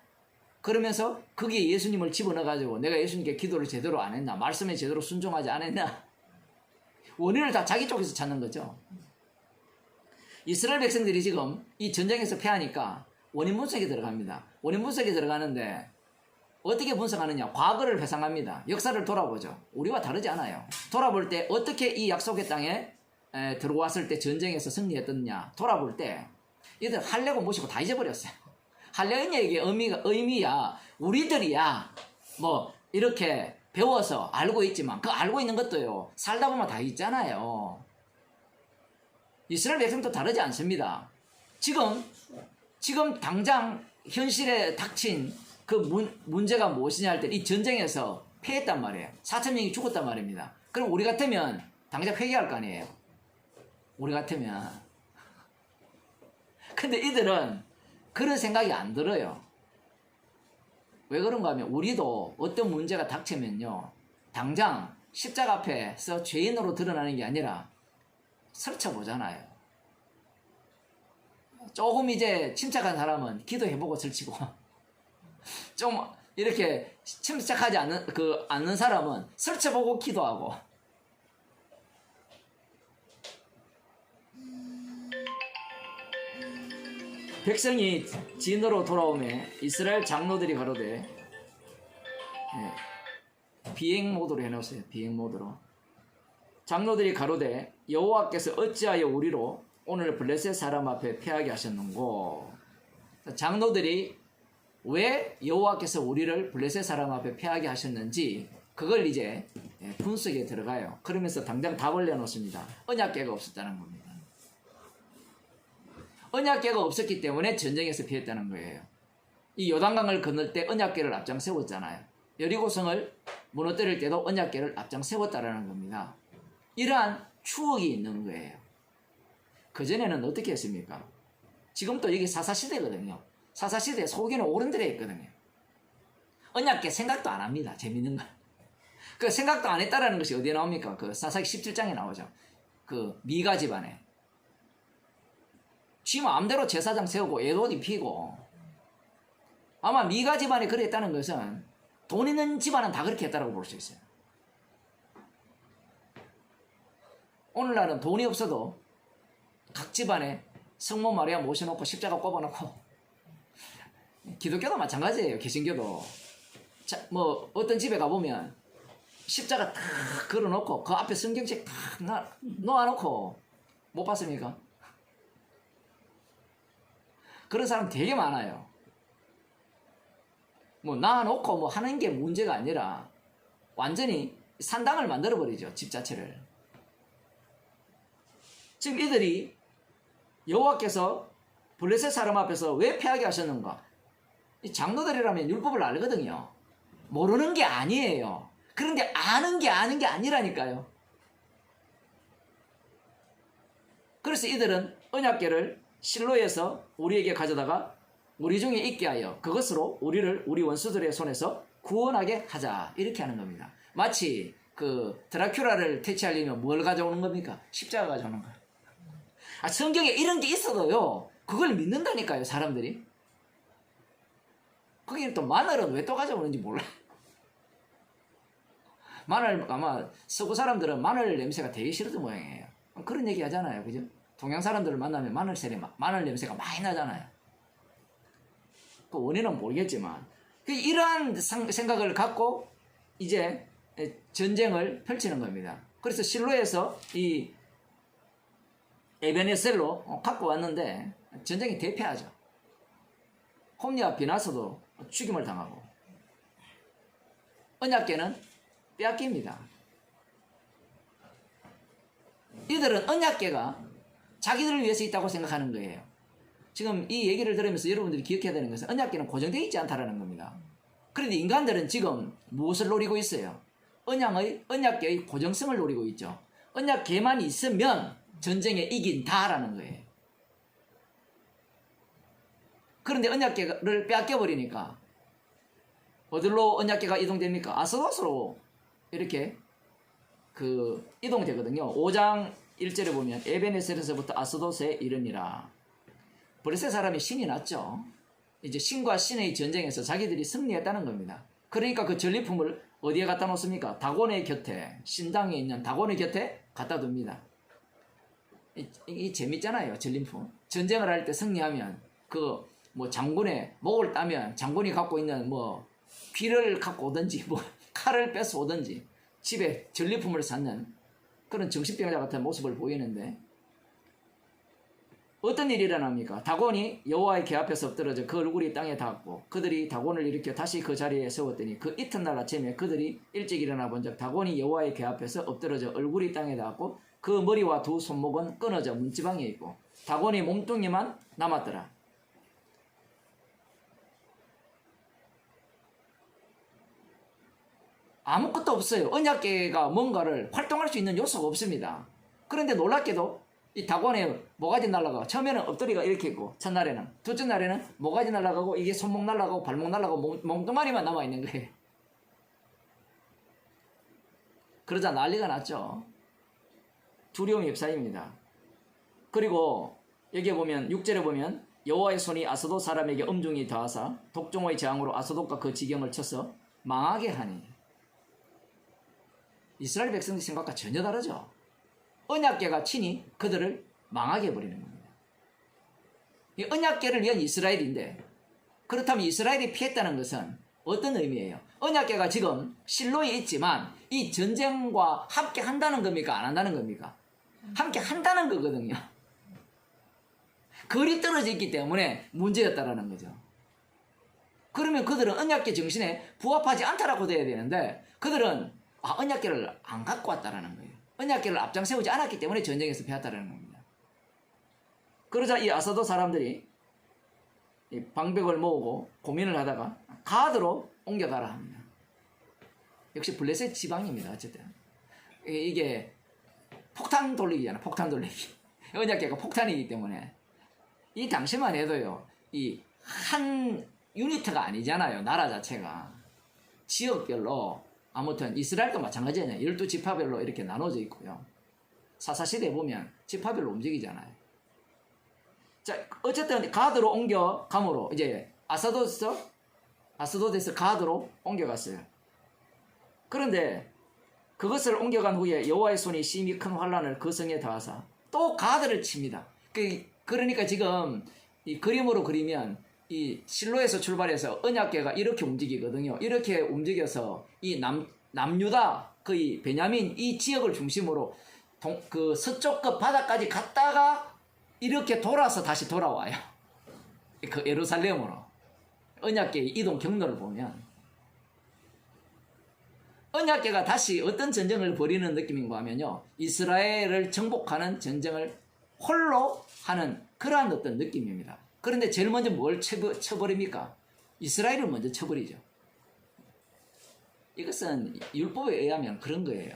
그러면서 거기에 예수님을 집어넣어가지고 내가 예수님께 기도를 제대로 안 했나, 말씀에 제대로 순종하지 않았나, 원인을 다 자기 쪽에서 찾는 거죠. 이스라엘 백성들이 지금 이 전쟁에서 패하니까 원인 분석에 들어갑니다. 원인 분석에 들어가는데 어떻게 분석하느냐? 과거를 회상합니다. 역사를 돌아보죠. 우리와 다르지 않아요. 돌아볼 때 어떻게 이 약속의 땅에 들어왔을 때 전쟁에서 승리했느냐 돌아볼 때 얘들 할례고 모시고 다 잊어버렸어요. 할례의 의미야 우리들이야 뭐 이렇게 배워서 알고 있지만 그 알고 있는 것도요 살다 보면 다 있잖아요. 이스라엘 백성도 다르지 않습니다. 지금 당장 현실에 닥친 그 문제가 무엇이냐 할 때 이 전쟁에서 패했단 말이에요. 4,000명이 죽었단 말입니다. 그럼 우리 같으면 당장 회개할 거 아니에요. 우리 같으면. 근데 이들은 그런 생각이 안 들어요. 왜 그런가 하면 우리도 어떤 문제가 닥치면요 당장 십자가 앞에서 죄인으로 드러나는 게 아니라 설쳐보잖아요. 조금 이제 침착한 사람은 기도해보고 설치고 좀 이렇게 침착하지 않는 사람은 설쳐보고 기도하고 백성이 진으로 돌아오매 이스라엘 장로들이 가로되 비행 모드로 해놓으세요. 비행 모드로. 장로들이 가로되 여호와께서 어찌하여 우리로 오늘 블레셋 사람 앞에 패하게 하셨는고. 장로들이 왜 여호와께서 우리를 블레셋 사람 앞에 패하게 하셨는지 그걸 이제 분석에 들어가요. 그러면서 당장 답을 내놓습니다. 언약궤가 없었다는 겁니다. 언약궤가 없었기 때문에 전쟁에서 피했다는 거예요. 이 요단강을 건널 때 언약궤를 앞장 세웠잖아요. 여리고성을 무너뜨릴 때도 언약궤를 앞장 세웠다라는 겁니다. 이러한 추억이 있는 거예요. 그전에는 어떻게 했습니까? 지금도 여기 사사시대거든요. 사사시대에 소개는 오른들에 있거든요. 언약궤 생각도 안 합니다. 재밌는 건. 그 생각도 안 했다라는 것이 어디에 나옵니까? 그 사사기 17장에 나오죠. 그 미가 집안에. 지 마음대로 제사장 세우고 에봇 입히고. 아마 미가 집안이 그랬다는 것은 돈 있는 집안은 다 그렇게 했다고 볼 수 있어요. 오늘날은 돈이 없어도 각 집안에 성모 마리아 모셔놓고 십자가 꼽아놓고. 기독교도 마찬가지예요. 개신교도. 자, 뭐 어떤 집에 가보면 십자가 탁 걸어놓고 그 앞에 성경책 탁 놓아놓고 못 봤습니까? 그런 사람 되게 많아요. 뭐 놔놓고 뭐 하는 게 문제가 아니라 완전히 산당을 만들어버리죠. 집 자체를. 지금 이들이 여호와께서 블레셋 사람 앞에서 왜 패하게 하셨는가? 이 장로들이라면 율법을 알거든요. 모르는 게 아니에요. 그런데 아는 게 아니라니까요. 그래서 이들은 언약궤를 실로에서 우리에게 가져다가 우리 중에 있게 하여 그것으로 우리를 우리 원수들의 손에서 구원하게 하자. 이렇게 하는 겁니다. 마치 그 드라큘라를 퇴치하려면 뭘 가져오는 겁니까? 십자가 가져오는 거예요. 성경에 이런 게 있어도요. 그걸 믿는다니까요. 사람들이. 거기 또 마늘은 왜 또 가져오는지 몰라요. 마늘 아마 서구 사람들은 마늘 냄새가 되게 싫었던 모양이에요. 그런 얘기 하잖아요. 그죠? 동양 사람들을 만나면 마늘 냄새가 많이 나잖아요. 그 원인은 모르겠지만 이러한 생각을 갖고 이제 전쟁을 펼치는 겁니다. 그래서 실로에서 이 에베네셀로 갖고 왔는데 전쟁이 대패하죠. 홈리와 비나서도 죽임을 당하고 언약궤는 빼앗깁니다. 이들은 언약궤가 자기들을 위해서 있다고 생각하는 거예요. 지금 이 얘기를 들으면서 여러분들이 기억해야 되는 것은 언약궤는 고정되어 있지 않다는 겁니다. 그런데 인간들은 지금 무엇을 노리고 있어요? 언약궤의 고정성을 노리고 있죠. 언약궤만 있으면 전쟁에 이긴다라는 거예요. 그런데 언약궤를 빼앗겨버리니까 어디로 언약궤가 이동됩니까? 아스도스로 이렇게 이동되거든요. 5장 1절에 보면 에베네셀에서부터 아스도스에 이르니라. 블레셋 사람이 신이 났죠. 이제 신과 신의 전쟁에서 자기들이 승리했다는 겁니다. 그러니까 그 전리품을 어디에 갖다 놓습니까? 다곤의 곁에, 신당에 있는 다곤의 곁에 갖다 둡니다. 이 재밌잖아요. 전리품. 전쟁을 할 때 승리하면 뭐 장군의 목을 따면 장군이 갖고 있는 뭐 귀를 갖고 오든지 뭐 칼을 뺏어 오든지 집에 전리품을 쌓는 그런 정신병자 같은 모습을 보이는데 어떤 일이 일어납니까? 다곤이 여호와의 궤 앞에서 엎드러져 그 얼굴이 땅에 닿았고 그들이 다곤을 일으켜 다시 그 자리에 세웠더니 그 이튿날 아침에 그들이 일찍 일어나 본즉 다곤이 여호와의 궤 앞에서 엎드러져 얼굴이 땅에 닿았고 그 머리와 두 손목은 끊어져 문지방에 있고 다곤이 몸뚱이만 남았더라. 아무것도 없어요. 언약궤가 뭔가를 활동할 수 있는 요소가 없습니다. 그런데 놀랍게도 이 다곤에 모가지 날아가고 처음에는 엎드리가 이렇게 있고 첫날에는 둘째 날에는 모가지 날아가고 이게 손목 날아가고 발목 날아가고 몸뚱아리만 남아있는 거예요. 그러자 난리가 났죠. 두려움이 휩싸입니다. 그리고 여기에 보면 6절에 보면 여호와의 손이 아스돗 사람에게 엄중히 더하사 독종의 재앙으로 아스돗과 그 지경을 쳐서 망하게 하니. 이스라엘 백성의 생각과 전혀 다르죠. 언약궤가 친히 그들을 망하게 해버리는 겁니다. 이 언약궤를 위한 이스라엘인데, 그렇다면 이스라엘이 피했다는 것은 어떤 의미예요? 언약궤가 지금 실로에 있지만 이 전쟁과 함께 한다는 겁니까? 안 한다는 겁니까? 함께 한다는 거거든요. 거리 떨어져 있기 때문에 문제였다라는 거죠. 그러면 그들은 언약궤 정신에 부합하지 않다라고 돼야 되는데, 그들은 언약궤를 안 갖고 왔다라는 거예요. 언약궤를 앞장세우지 않았기 때문에 전쟁에서 패했다라는 겁니다. 그러자 이 아사도 사람들이 이 방백을 모으고 고민을 하다가 가드로 옮겨가라 합니다. 역시 블레셋 지방입니다. 어쨌든 이게 폭탄 돌리기잖아. 폭탄 돌리기. 언약궤가 폭탄이기 때문에 이 당시만 해도요, 이 한 유니트가 아니잖아요. 나라 자체가 지역별로, 아무튼 이스라엘도 마찬가지잖아요. 12지파별로 이렇게 나눠져 있고요. 사사시대에 보면 지파별로 움직이잖아요. 자, 어쨌든 가드로 옮겨감으로 이제 아스도데스 가드로 옮겨갔어요. 그런데 그것을 옮겨간 후에 여호와의 손이 심히 큰 환란을 그 성에 더하사 또 가드를 칩니다. 그러니까 지금 이 그림으로 그리면 이 실로에서 출발해서 언약궤가 이렇게 움직이거든요. 이렇게 움직여서 이 남유다, 거의 베냐민 이 지역을 중심으로 그 서쪽 끝 바다까지 갔다가 이렇게 돌아서 다시 돌아와요. 그 예루살렘으로. 언약궤의 이동 경로를 보면 언약궤가 다시 어떤 전쟁을 벌이는 느낌인가 하면요, 이스라엘을 정복하는 전쟁을 홀로 하는 그러한 어떤 느낌입니다. 그런데 제일 먼저 뭘 쳐버립니까? 이스라엘을 먼저 쳐버리죠. 이것은 율법에 의하면 그런 거예요.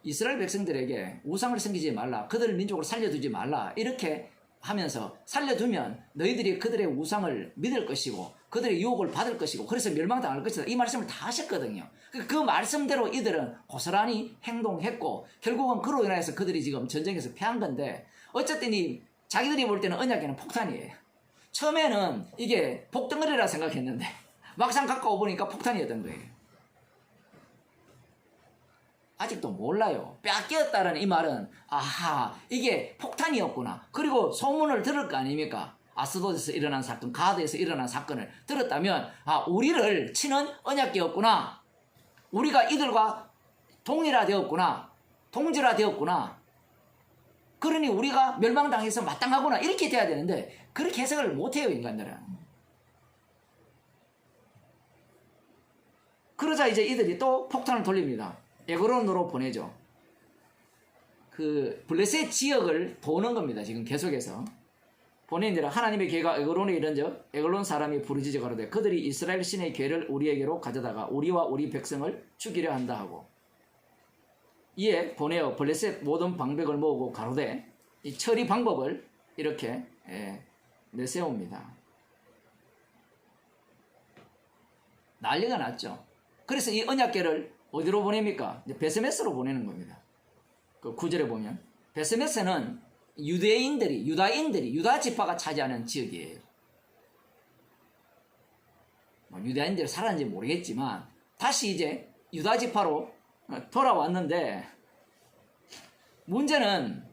이스라엘 백성들에게 우상을 섬기지 말라, 그들을 민족으로 살려두지 말라, 이렇게 하면서 살려두면 너희들이 그들의 우상을 믿을 것이고 그들의 유혹을 받을 것이고 그래서 멸망당할 것이다, 이 말씀을 다 하셨거든요. 그 말씀대로 이들은 고스란히 행동했고 결국은 그로 인해서 그들이 지금 전쟁에서 패한 건데, 어쨌든 자기들이 볼 때는 언약궤는 폭탄이에요. 처음에는 이게 복덩어리라 생각했는데 막상 가까워 보니까 폭탄이었던 거예요. 아직도 몰라요. 뺏겼다는 이 말은 이게 폭탄이었구나. 그리고 소문을 들을 거 아닙니까? 아스도드에서 일어난 사건, 가드에서 일어난 사건을 들었다면 우리를 치는 언약궤였구나. 우리가 이들과 동일화되었구나. 동질화되었구나. 그러니 우리가 멸망당해서 마땅하구나, 이렇게 돼야 되는데 그렇게 해석을 못해요, 인간들은. 그러자 이제 이들이 또 폭탄을 돌립니다. 에그론으로 보내죠. 그 블레셋 지역을 도는 겁니다. 지금 계속해서 보내니라. 하나님의 궤가 에그론에 이른즉 에글론 사람이 부르짖어 가로되 그들이 이스라엘 신의 궤를 우리에게로 가져다가 우리와 우리 백성을 죽이려 한다 하고, 이에 보내어 블레셋 모든 방백을 모으고 가로되 이 처리 방법을 이렇게 내세웁니다. 난리가 났죠. 그래서 이 언약궤를 어디로 보냅니까? 베스메스로 보내는 겁니다. 그 9절에 보면 베스메스는 유다인들이 유다 지파가 차지하는 지역이에요. 유다인들이 살았는지 모르겠지만 다시 이제 유다 지파로 돌아왔는데, 문제는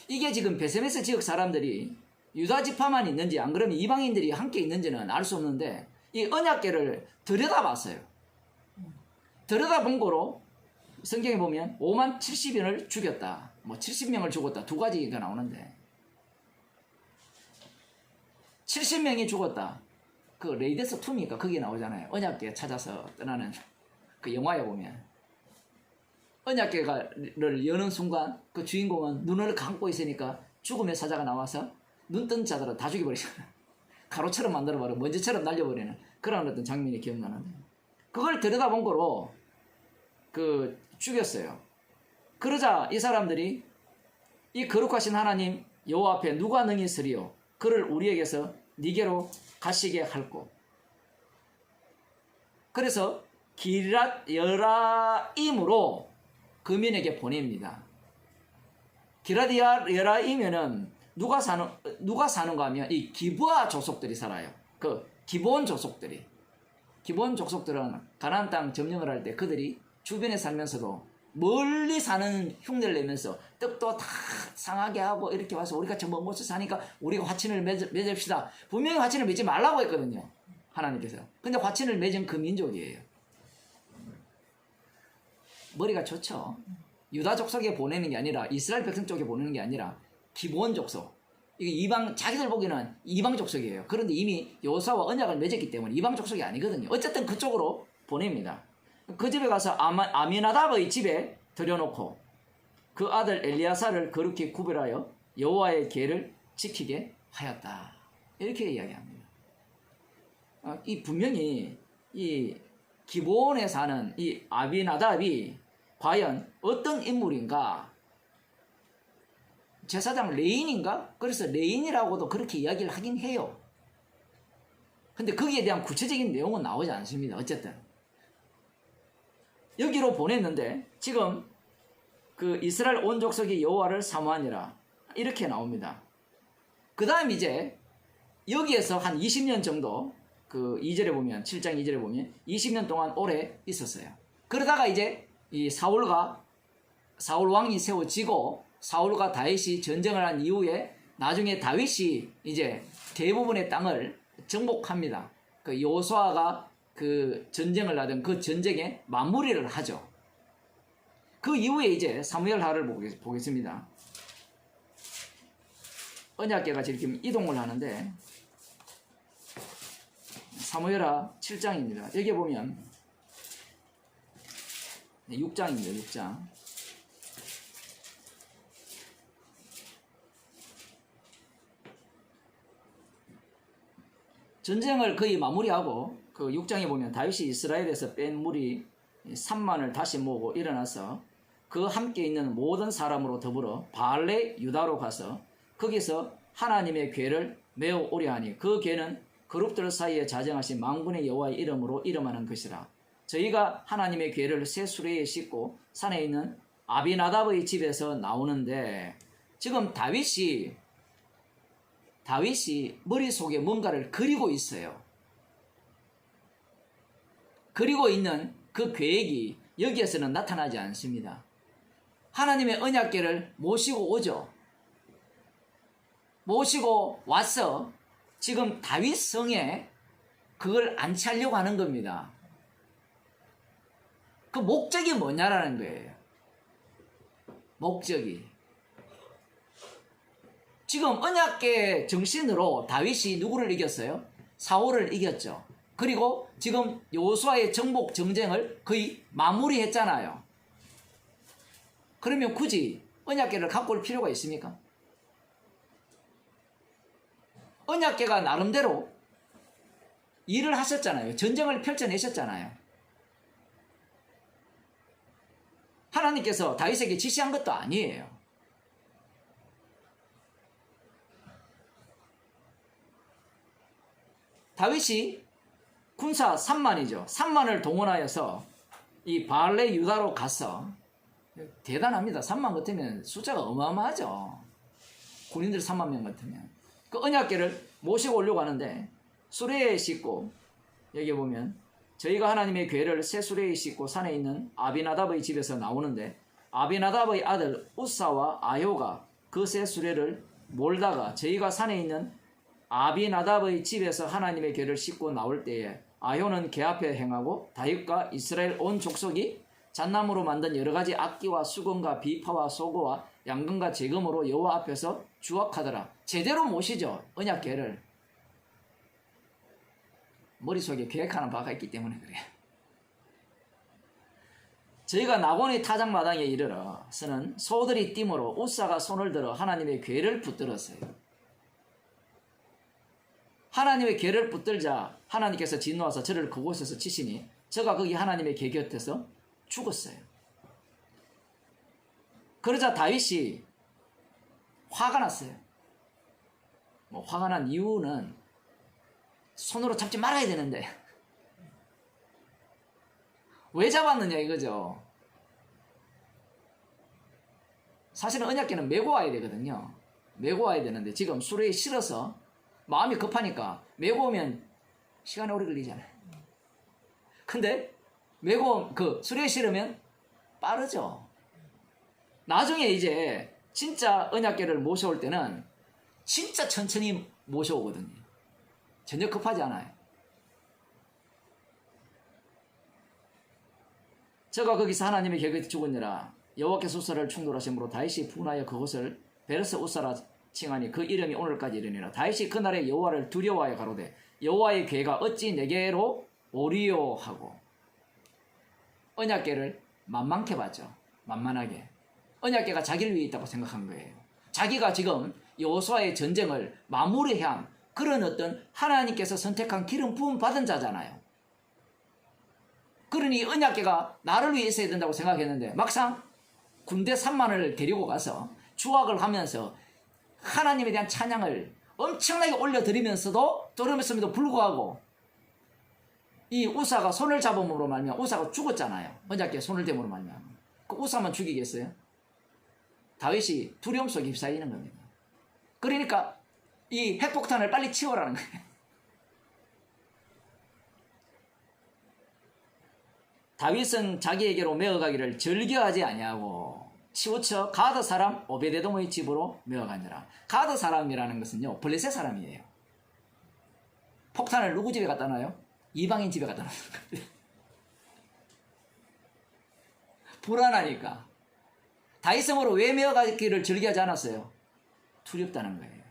이게 지금 베스메스 지역 사람들이 유다 지파만 있는지 안 그러면 이방인들이 함께 있는지는 알 수 없는데 이 언약궤를 들여다봤어요. 들여다본 거로 성경에 보면 5만 70인을 죽였다, 70명을 죽었다, 두 가지가 나오는데 70명이 죽었다. 그 레이데스 2입니까? 거기에 나오잖아요. 언약궤 찾아서 떠나는 그 영화에 보면 언약궤를 여는 순간 그 주인공은 눈을 감고 있으니까 죽음의 사자가 나와서 눈 뜬 자들은 다 죽여버리잖아요. 가로처럼 만들어버려, 먼지처럼 날려버리는 그런 어떤 장면이 기억나는데, 그걸 들여다본 거로 죽였어요. 그러자 이 사람들이 이 거룩하신 하나님 여호와 앞에 누가 능히 서리요? 그를 우리에게서 니게로 가시게 할꼬. 그래서 기랏 여라임으로 그민에게 보냅니다. 기랏 여라임에는 누가 사는가 하면 이 기브아 족속들이 살아요. 그 기브온 족속들은 가나안 땅 점령을 할 때 그들이 주변에 살면서도 멀리 사는 흉내를 내면서 떡도 다 상하게 하고 이렇게 와서 우리가 저 먼 곳에 사니까 우리가 화친을 맺읍시다. 분명히 화친을 맺지 말라고 했거든요. 하나님께서. 근데 화친을 맺은 그 민족이에요. 머리가 좋죠. 유다 족속에 보내는 게 아니라 이스라엘 백성 쪽에 보내는 게 아니라 기본 족속. 이게 이방, 자기들 보기에는 이방 족속이에요. 그런데 이미 여호수아와 언약을 맺었기 때문에 이방 족속이 아니거든요. 어쨌든 그쪽으로 보냅니다. 그 집에 가서 아미나답의 집에 들여놓고 그 아들 엘리야사를 거룩히 구별하여 여호와의 계를 지키게 하였다. 이렇게 이야기합니다. 이 분명히 이 기본에 사는 이 아비나답이 과연 어떤 인물인가? 제사장 레인인가? 그래서 레인이라고도 그렇게 이야기를 하긴 해요. 근데 거기에 대한 구체적인 내용은 나오지 않습니다. 어쨌든 여기로 보냈는데 지금 그 이스라엘 온 족속이 여호와를 사모하니라 이렇게 나옵니다. 그 다음 이제 여기에서 한 20년 정도 그 2절에 보면 7장 2절에 보면 20년 동안 오래 있었어요. 그러다가 이제 이 사울 왕이 세워지고 사울과 다윗이 전쟁을 한 이후에 나중에 다윗이 이제 대부분의 땅을 정복합니다. 그 여호수아가 그 전쟁을 하던 그 전쟁에 마무리를 하죠. 그 이후에 이제 사무엘하를 보겠습니다. 언약궤가 이렇게 이동을 하는데 사무엘하 7장입니다. 여기 보면 6장입니다. 6장. 전쟁을 거의 마무리하고 그 6장에 보면 다윗이 이스라엘에서 뺀 무리 3만을 다시 모으고 일어나서 그 함께 있는 모든 사람으로 더불어 바알레 유다로 가서 거기서 하나님의 궤를 메어 오려 하니 그 궤는 그룹들 사이에 자정하신 만군의 여호와의 이름으로 이름하는 것이라. 저희가 하나님의 궤를 새 수레에 싣고 산에 있는 아비나답의 집에서 나오는데 지금 다윗이 머릿속에 뭔가를 그리고 있어요. 그리고 있는 그 계획이 여기에서는 나타나지 않습니다. 하나님의 언약궤를 모시고 오죠. 모시고 와서 지금 다윗 성에 그걸 안치하려고 하는 겁니다. 그 목적이 뭐냐라는 거예요. 목적이. 지금 언약궤 정신으로 다윗이 누구를 이겼어요? 사울을 이겼죠. 그리고 지금 여호수아의 정복 정쟁을 거의 마무리했잖아요. 그러면 굳이 언약궤를 갖고 올 필요가 있습니까? 언약궤가 나름대로 일을 하셨잖아요. 전쟁을 펼쳐내셨잖아요. 하나님께서 다윗에게 지시한 것도 아니에요. 다윗이 군사 3만이죠. 3만을 동원하여서 이 바알레 유다로 가서 대단합니다. 3만 같으면 숫자가 어마어마하죠. 군인들 3만 명 같으면. 그 언약궤를 모시고 오려고 하는데 수레에 싣고 여기 보면 저희가 하나님의 궤를 새 수레에 싣고 산에 있는 아비나답의 집에서 나오는데 아비나답의 아들 우사와 아효가 그 새 수레를 몰다가 저희가 산에 있는 아비나답의 집에서 하나님의 궤를 싣고 나올 때에 아효는 궤 앞에 행하고 다윗과 이스라엘 온 족속이 잣나무로 만든 여러 가지 악기와 수건과 비파와 소고와 양금과 재금으로 여호와 앞에서 주악하더라. 제대로 모시죠. 언약궤를. 머릿속에 계획하는 바가 있기 때문에 그래요. 저희가 나곤의 타작마당에 이르러서는 소들이 띠므로 우사가 손을 들어 하나님의 궤를 붙들었어요. 하나님의 궤를 붙들자 하나님께서 진노하사 저를 그곳에서 치시니 저가 거기 하나님의 궤 곁에서 죽었어요. 그러자 다윗이 화가 났어요. 화가 난 이유는 손으로 잡지 말아야 되는데 왜 잡았느냐 이거죠. 사실은 언약궤는 메고 와야 되거든요. 메고 와야 되는데 지금 수레에 실어서 마음이 급하니까 메고 오면 시간이 오래 걸리잖아요. 근데 메고 그 수레에 실으면 빠르죠. 나중에 이제 진짜 언약궤를 모셔올 때는 진짜 천천히 모셔오거든요. 전혀 급하지 않아요. 저가 거기서 하나님의 곁에 죽었느라 여호와께서 우사를 충돌하심으로 다윗이 분하여 그곳을 베르스 우사라 칭하니 그 이름이 오늘까지 이르니라. 다윗이 그날에 여호와를 두려워하여 가로되 여호와의 궤가 어찌 내게로 오리요 하고 언약궤를 만만케 봤죠. 만만하게. 언약궤가 자기를 위해 있다고 생각한 거예요. 자기가 지금 여호수아의 전쟁을 마무리한 그런 어떤 하나님께서 선택한 기름 부음 받은 자잖아요. 그러니 언약궤가 나를 위해 있어야 된다고 생각했는데 막상 군대 3만을 데리고 가서 주악을 하면서 하나님에 대한 찬양을 엄청나게 올려드리면서도 들으면서도 불구하고 이 우사가 손을 잡음으로 말미암아 우사가 죽었잖아요. 언약궤 손을 댐으로 말미암아. 그 우사만 죽이겠어요? 다윗이 두려움 속에 휩싸이는 겁니다. 그러니까 이 핵폭탄을 빨리 치워라는 거예요. 다윗은 자기에게로 메어가기를 즐겨하지 아니하고 치우쳐 가드 사람 오베데돔의 집으로 메어가니라. 가드 사람이라는 것은요 블레셋 사람이에요. 폭탄을 누구 집에 갖다 놔요? 이방인 집에 갖다 놓는 거예요. 불안하니까. 다윗성으로 왜 메어가기를 즐겨하지 않았어요? 두렵다는 거예요.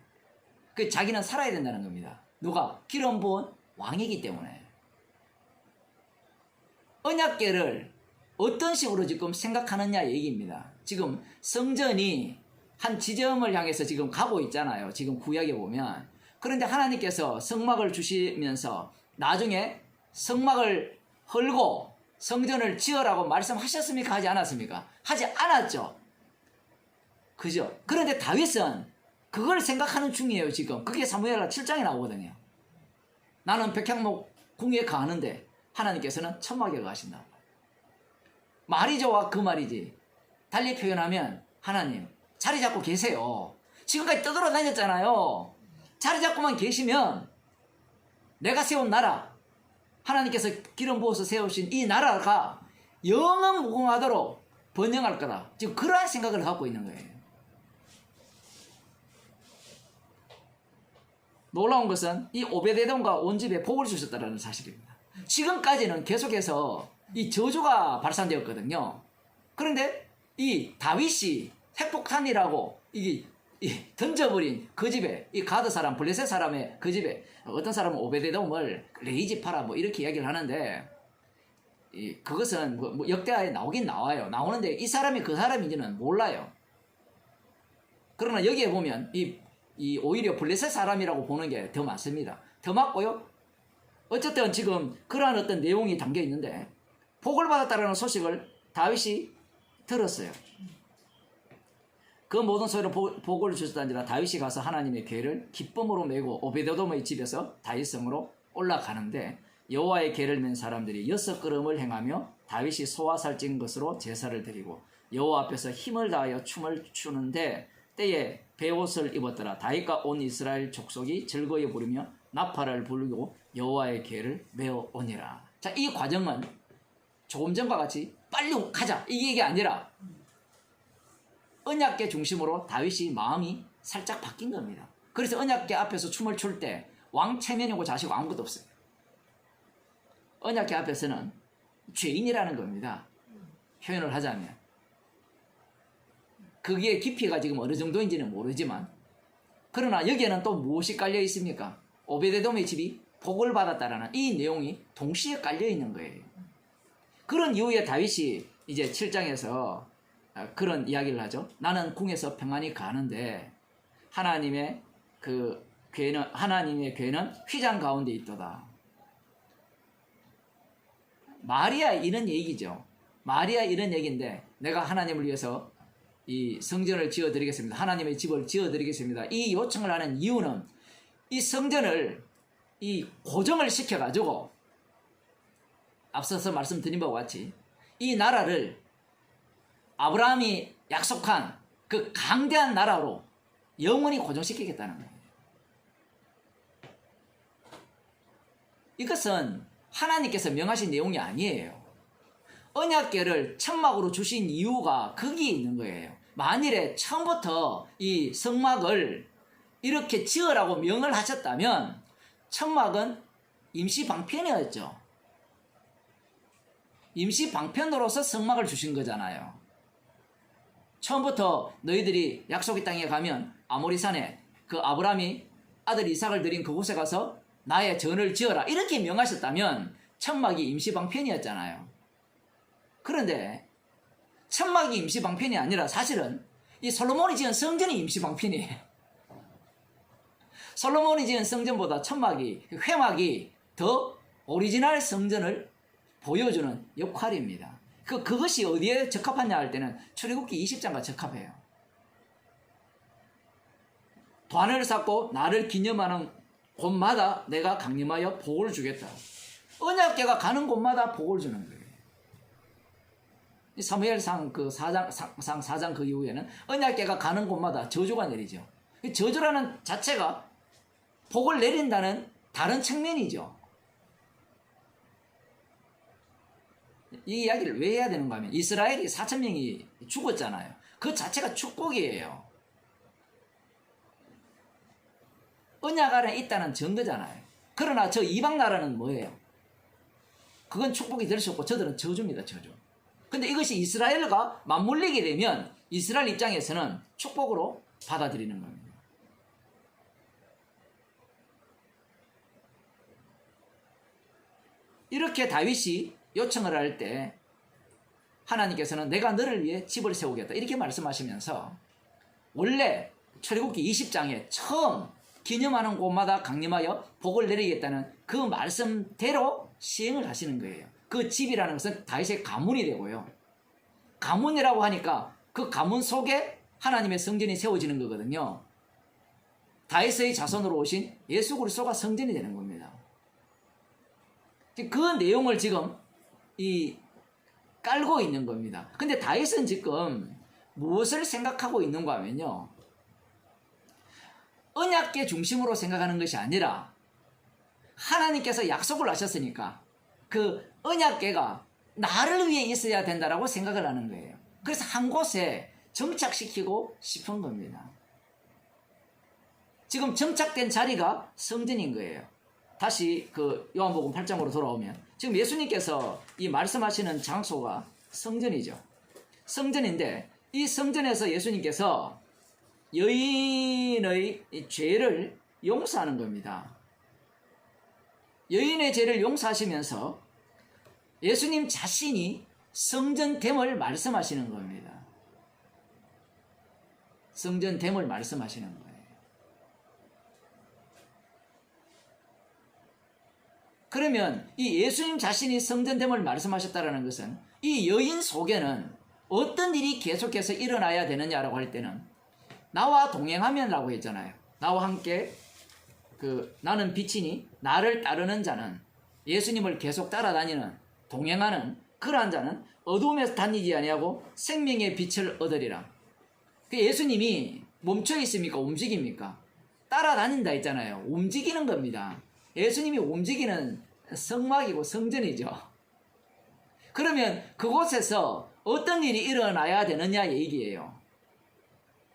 그 자기는 살아야 된다는 겁니다. 누가? 기름 부은 왕이기 때문에. 언약궤를 어떤 식으로 지금 생각하느냐 얘기입니다. 지금 성전이 한 지점을 향해서 지금 가고 있잖아요. 지금 구약에 보면. 그런데 하나님께서 성막을 주시면서 나중에 성막을 헐고 성전을 지으라고 말씀하셨습니까? 하지 않았습니까? 하지 않았죠. 그죠? 그런데 다윗은 그걸 생각하는 중이에요. 지금 그게 사무엘하 7장에 나오거든요. 나는 백향목 궁에 가는데 하나님께서는 천막에 가신다. 말이 좋아 그 말이지. 달리 표현하면 하나님 자리 잡고 계세요. 지금까지 떠돌아다녔잖아요. 자리 잡고만 계시면 내가 세운 나라, 하나님께서 기름 부어서 세우신 이 나라가 영원 무궁하도록 번영할 거다. 지금 그러한 생각을 갖고 있는 거예요. 놀라운 것은 이 오베데돔과 온 집에 복을 주셨다는 사실입니다. 지금까지는 계속해서 이 저주가 발산되었거든요. 그런데 이 다윗이 핵폭탄이라고 이 던져버린 그 집에 이 가드 사람 블레셋 사람의 그 집에 어떤 사람은 오베데돔을 레이지파라 뭐 이렇게 이야기를 하는데 그것은 뭐 역대하에 나오긴 나와요. 나오는데 이 사람이 그 사람인지는 몰라요. 그러나 여기에 보면 이 오히려 블레셋 사람이라고 보는 게 더 맞습니다. 더 맞고요. 어쨌든 지금 그러한 어떤 내용이 담겨 있는데 복을 받았다는 소식을 다윗이 들었어요. 그 모든 소리로 복을 주셨다니라. 다윗이 가서 하나님의 궤를 기쁨으로 메고 오베데돔의 집에서 다윗성으로 올라가는데 여호와의 궤를 맨 사람들이 6걸음을 행하며 다윗이 소와 살찐 것으로 제사를 드리고 여호와 앞에서 힘을 다하여 춤을 추는데 때에 베옷을 입었더라. 다윗과 온 이스라엘 족속이 즐거이 부르며 나팔을 불고 여호와의 궤를 메어 오니라. 자, 이 과정은 조금 전과 같이 빨리 가자 이 얘기 아니라 언약궤 중심으로 다윗이 마음이 살짝 바뀐 겁니다. 그래서 언약궤 앞에서 춤을 출 때 왕 체면이고 자식 아무것도 없어요. 언약궤 앞에서는 죄인이라는 겁니다. 표현을 하자면. 그게 깊이가 지금 어느 정도인지는 모르지만 그러나 여기에는 또 무엇이 깔려 있습니까? 오베데돔의 집이 복을 받았다라는 이 내용이 동시에 깔려 있는 거예요. 그런 이후에 다윗이 이제 7장에서 그런 이야기를 하죠. 나는 궁에서 평안히 가는데 하나님의 궤는 휘장 가운데 있도다. 마리아 이런 얘기죠. 마리아 이런 얘기인데 내가 하나님을 위해서 이 성전을 지어드리겠습니다. 하나님의 집을 지어드리겠습니다. 이 요청을 하는 이유는 이 성전을 이 고정을 시켜가지고 앞서서 말씀드린 바와 같이 이 나라를 아브라함이 약속한 그 강대한 나라로 영원히 고정시키겠다는 거예요. 이것은 하나님께서 명하신 내용이 아니에요. 언약궤를 천막으로 주신 이유가 거기에 있는 거예요. 만일에 처음부터 이 성막을 이렇게 지으라고 명을 하셨다면 천막은 임시 방편이었죠. 임시 방편으로서 성막을 주신 거잖아요. 처음부터 너희들이 약속의 땅에 가면 아모리산에 그 아브라함이 아들 이삭을 드린 그곳에 가서 나의 전을 지어라 이렇게 명하셨다면 천막이 임시 방편이었잖아요. 그런데 천막이 임시 방편이 아니라 사실은 이 솔로몬이 지은 성전이 임시 방편이에요. 솔로몬이 지은 성전보다 천막이, 회막이 더 오리지널 성전을 보여주는 역할입니다. 그것이 어디에 적합하냐 할 때는 출애굽기 20장과 적합해요. 관을 쌓고 나를 기념하는 곳마다 내가 강림하여 복을 주겠다. 언약궤가 가는 곳마다 복을 주는 거예요. 사무엘상 그 4장 그 이후에는 언약궤가 가는 곳마다 저주가 내리죠. 저주라는 자체가 복을 내린다는 다른 측면이죠. 이 이야기를 왜 해야 되는가 하면 이스라엘이 4,000명이 죽었잖아요. 그 자체가 축복이에요. 언약 안에 있다는 증거잖아요. 그러나 저 이방 나라는 뭐예요? 그건 축복이 될 수 없고 저들은 저주입니다. 저주. 근데 이것이 이스라엘과 맞물리게 되면 이스라엘 입장에서는 축복으로 받아들이는 겁니다. 이렇게 다윗이 요청을 할 때 하나님께서는 내가 너를 위해 집을 세우겠다 이렇게 말씀하시면서 원래 출애굽기 20장에 처음 기념하는 곳마다 강림하여 복을 내리겠다는 그 말씀대로 시행을 하시는 거예요. 그 집이라는 것은 다윗의 가문이 되고요. 가문이라고 하니까 그 가문 속에 하나님의 성전이 세워지는 거거든요. 다윗의 자손으로 오신 예수 그리스도가 성전이 되는 겁니다. 그 내용을 지금 깔고 있는 겁니다. 근데 다윗은 지금 무엇을 생각하고 있는가 하면요. 언약궤 중심으로 생각하는 것이 아니라 하나님께서 약속을 하셨으니까 그 언약궤가 나를 위해 있어야 된다라고 생각을 하는 거예요. 그래서 한 곳에 정착시키고 싶은 겁니다. 지금 정착된 자리가 성전인 거예요. 다시 그 요한복음 8장으로 돌아오면 지금 예수님께서 이 말씀하시는 장소가 성전이죠. 성전인데 이 성전에서 예수님께서 여인의 죄를 용서하는 겁니다. 여인의 죄를 용서하시면서 예수님 자신이 성전됨을 말씀하시는 겁니다. 성전됨을 말씀하시는 거예요. 그러면 이 예수님 자신이 성전됨을 말씀하셨다는 것은 이 여인 속에는 어떤 일이 계속해서 일어나야 되느냐라고 할 때는 나와 동행하면라고 했잖아요. 나와 함께 나는 빛이니 나를 따르는 자는 예수님을 계속 따라다니는 동행하는 그러한 자는 어두움에서 다니지 아니하고 생명의 빛을 얻으리라. 예수님이 멈춰 있습니까? 움직입니까? 따라다닌다 했잖아요. 움직이는 겁니다. 예수님이 움직이는 성막이고 성전이죠. 그러면 그곳에서 어떤 일이 일어나야 되느냐 얘기예요.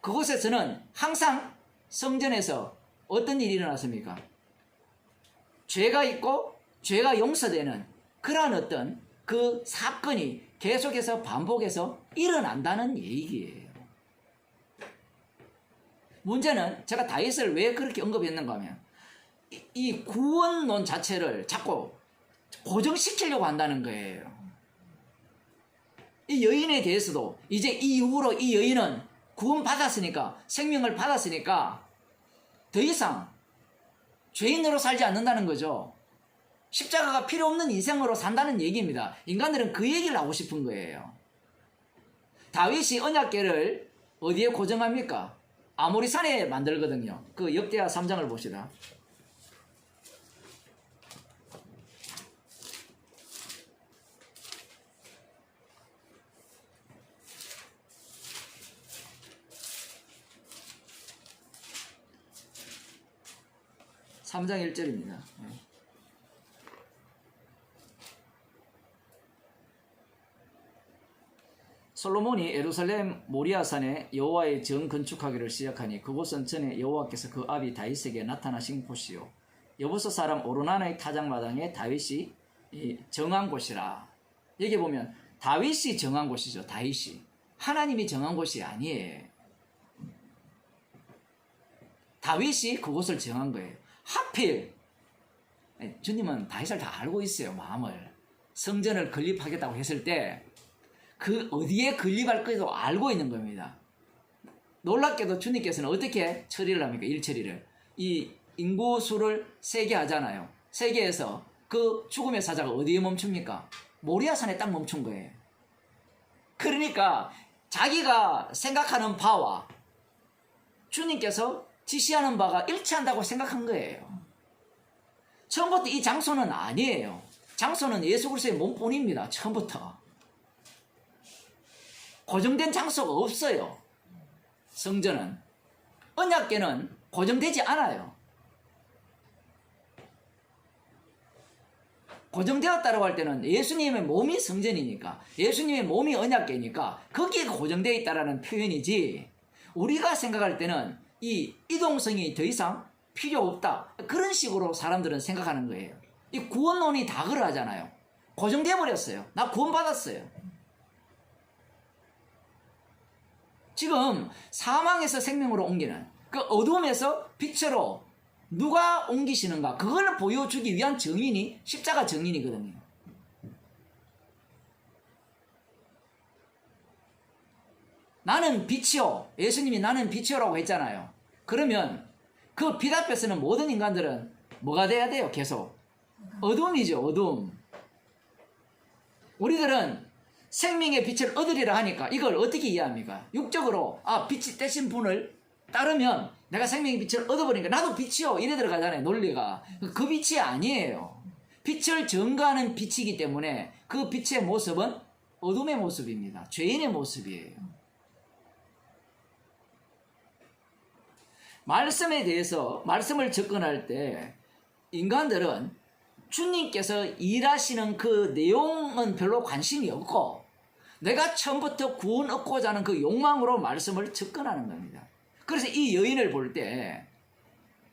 그곳에서는 항상 성전에서 어떤 일이 일어났습니까? 죄가 있고 죄가 용서되는 그러한 어떤 그 사건이 계속해서 반복해서 일어난다는 얘기예요. 문제는 제가 다윗을 왜 그렇게 언급했는가 하면 이 구원론 자체를 자꾸 고정시키려고 한다는 거예요. 이 여인에 대해서도 이제 이 이후로 이 여인은 구원받았으니까 생명을 받았으니까 더 이상 죄인으로 살지 않는다는 거죠. 십자가가 필요 없는 인생으로 산다는 얘기입니다. 인간들은 그 얘기를 하고 싶은 거예요. 다윗이 언약궤를 어디에 고정합니까? 아모리산에 만들거든요. 그 역대하 3장을 봅시다. (3장 1절입니다) 솔로몬이 예루살렘 모리아산에 여호와의 정 건축하기를 시작하니 그곳은 전에 여호와께서 그 아비 다윗에게 나타나신 곳이요 여부스 사람 오르난의 타작마당에 다윗이 정한 곳이라. 여기 보면 다윗이 정한 곳이죠. 다윗이. 하나님이 정한 곳이 아니에요. 다윗이 그곳을 정한 거예요. 하필 주님은 다윗을 다 알고 있어요. 마음을. 성전을 건립하겠다고 했을 때 그 어디에 건립할 것도 알고 있는 겁니다. 놀랍게도 주님께서는 어떻게 처리를 합니까? 일처리를. 이 인구수를 세게 하잖아요. 세계에서 그 죽음의 사자가 어디에 멈춥니까? 모리아산에 딱 멈춘 거예요. 그러니까 자기가 생각하는 바와 주님께서 지시하는 바가 일치한다고 생각한 거예요. 처음부터 이 장소는 아니에요. 장소는 예수 그리스도의 몸뿐입니다. 처음부터. 고정된 장소가 없어요. 성전은. 언약궤는 고정되지 않아요. 고정되었다고 할 때는 예수님의 몸이 성전이니까, 예수님의 몸이 언약궤니까 거기에 고정되어 있다는 표현이지, 우리가 생각할 때는 이 이동성이 더 이상 필요 없다, 그런 식으로 사람들은 생각하는 거예요. 이 구원론이 다 그러하잖아요. 고정되어 버렸어요. 나 구원받았어요. 지금 사망에서 생명으로 옮기는, 그 어둠에서 빛으로 누가 옮기시는가, 그걸 보여주기 위한 정인이 십자가 정인이거든요. 나는 빛이요, 예수님이 나는 빛이요라고 했잖아요. 그러면 그 빛 앞에서는 모든 인간들은 뭐가 돼야 돼요? 계속 어둠이죠. 어둠. 우리들은 생명의 빛을 얻으리라 하니까 이걸 어떻게 이해합니까? 육적으로 빛이 되신 분을 따르면 내가 생명의 빛을 얻어버리니까 나도 빛이요, 이래 들어가잖아요. 논리가. 그 빛이 아니에요. 빛을 증거하는 빛이기 때문에 그 빛의 모습은 어둠의 모습입니다. 죄인의 모습이에요. 말씀에 대해서, 말씀을 접근할 때 인간들은 주님께서 일하시는 그 내용은 별로 관심이 없고, 내가 처음부터 구원 얻고자 하는 그 욕망으로 말씀을 접근하는 겁니다. 그래서 이 여인을 볼 때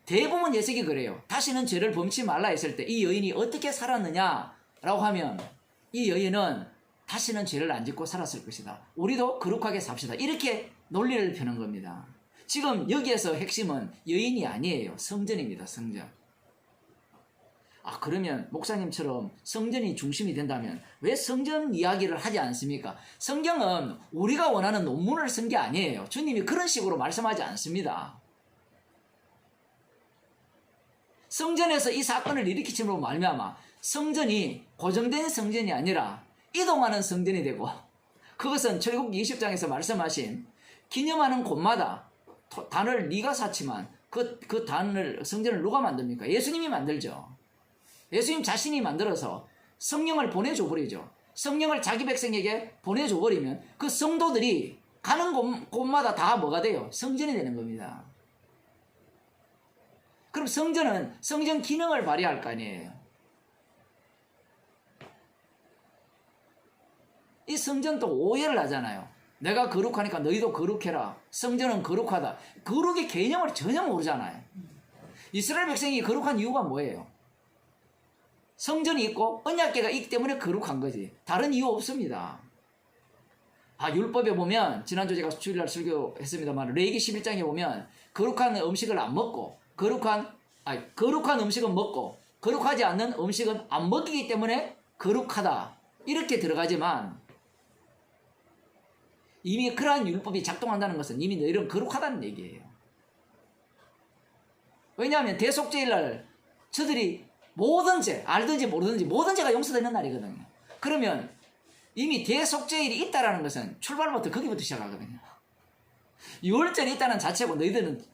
대부분 예식이 그래요. 다시는 죄를 범치 말라 했을 때 이 여인이 어떻게 살았느냐라고 하면, 이 여인은 다시는 죄를 안 짓고 살았을 것이다. 우리도 거룩하게 삽시다. 이렇게 논리를 펴는 겁니다. 지금 여기에서 핵심은 여인이 아니에요. 성전입니다. 성전. 그러면 목사님처럼 성전이 중심이 된다면 왜 성전 이야기를 하지 않습니까? 성경은 우리가 원하는 논문을 쓴 게 아니에요. 주님이 그런 식으로 말씀하지 않습니다. 성전에서 이 사건을 일으키심으로 말미암아 성전이 고정된 성전이 아니라 이동하는 성전이 되고, 그것은 출애굽기 20장에서 말씀하신 기념하는 곳마다 단을 네가 쌓지만 그 단을, 성전을 누가 만듭니까? 예수님이 만들죠. 예수님 자신이 만들어서 성령을 보내줘 버리죠. 성령을 자기 백성에게 보내줘 버리면 그 성도들이 가는 곳마다 다 뭐가 돼요? 성전이 되는 겁니다. 그럼 성전은 성전 기능을 발휘할 거 아니에요. 이 성전도 오해를 하잖아요. 내가 거룩하니까 너희도 거룩해라. 성전은 거룩하다. 거룩의 개념을 전혀 모르잖아요. 이스라엘 백성이 거룩한 이유가 뭐예요? 성전이 있고 언약궤가 있기 때문에 거룩한 거지. 다른 이유 없습니다. 율법에 보면, 지난주 제가 주일날 설교했습니다만, 레위기 11장에 보면 거룩한 음식을 안 먹고, 거룩한 음식은 먹고 거룩하지 않는 음식은 안 먹이기 때문에 거룩하다, 이렇게 들어가지만, 이미 그러한 율법이 작동한다는 것은 이미 너희는 거룩하다는 얘기예요. 왜냐하면 대속죄일날 저들이 모든 죄, 알든지 모르든지 모든 죄가 용서되는 날이거든요. 그러면 이미 대속죄일이 있다라는 것은 출발부터 거기부터 시작하거든요. 6월절이 있다는 자체고, 너희들은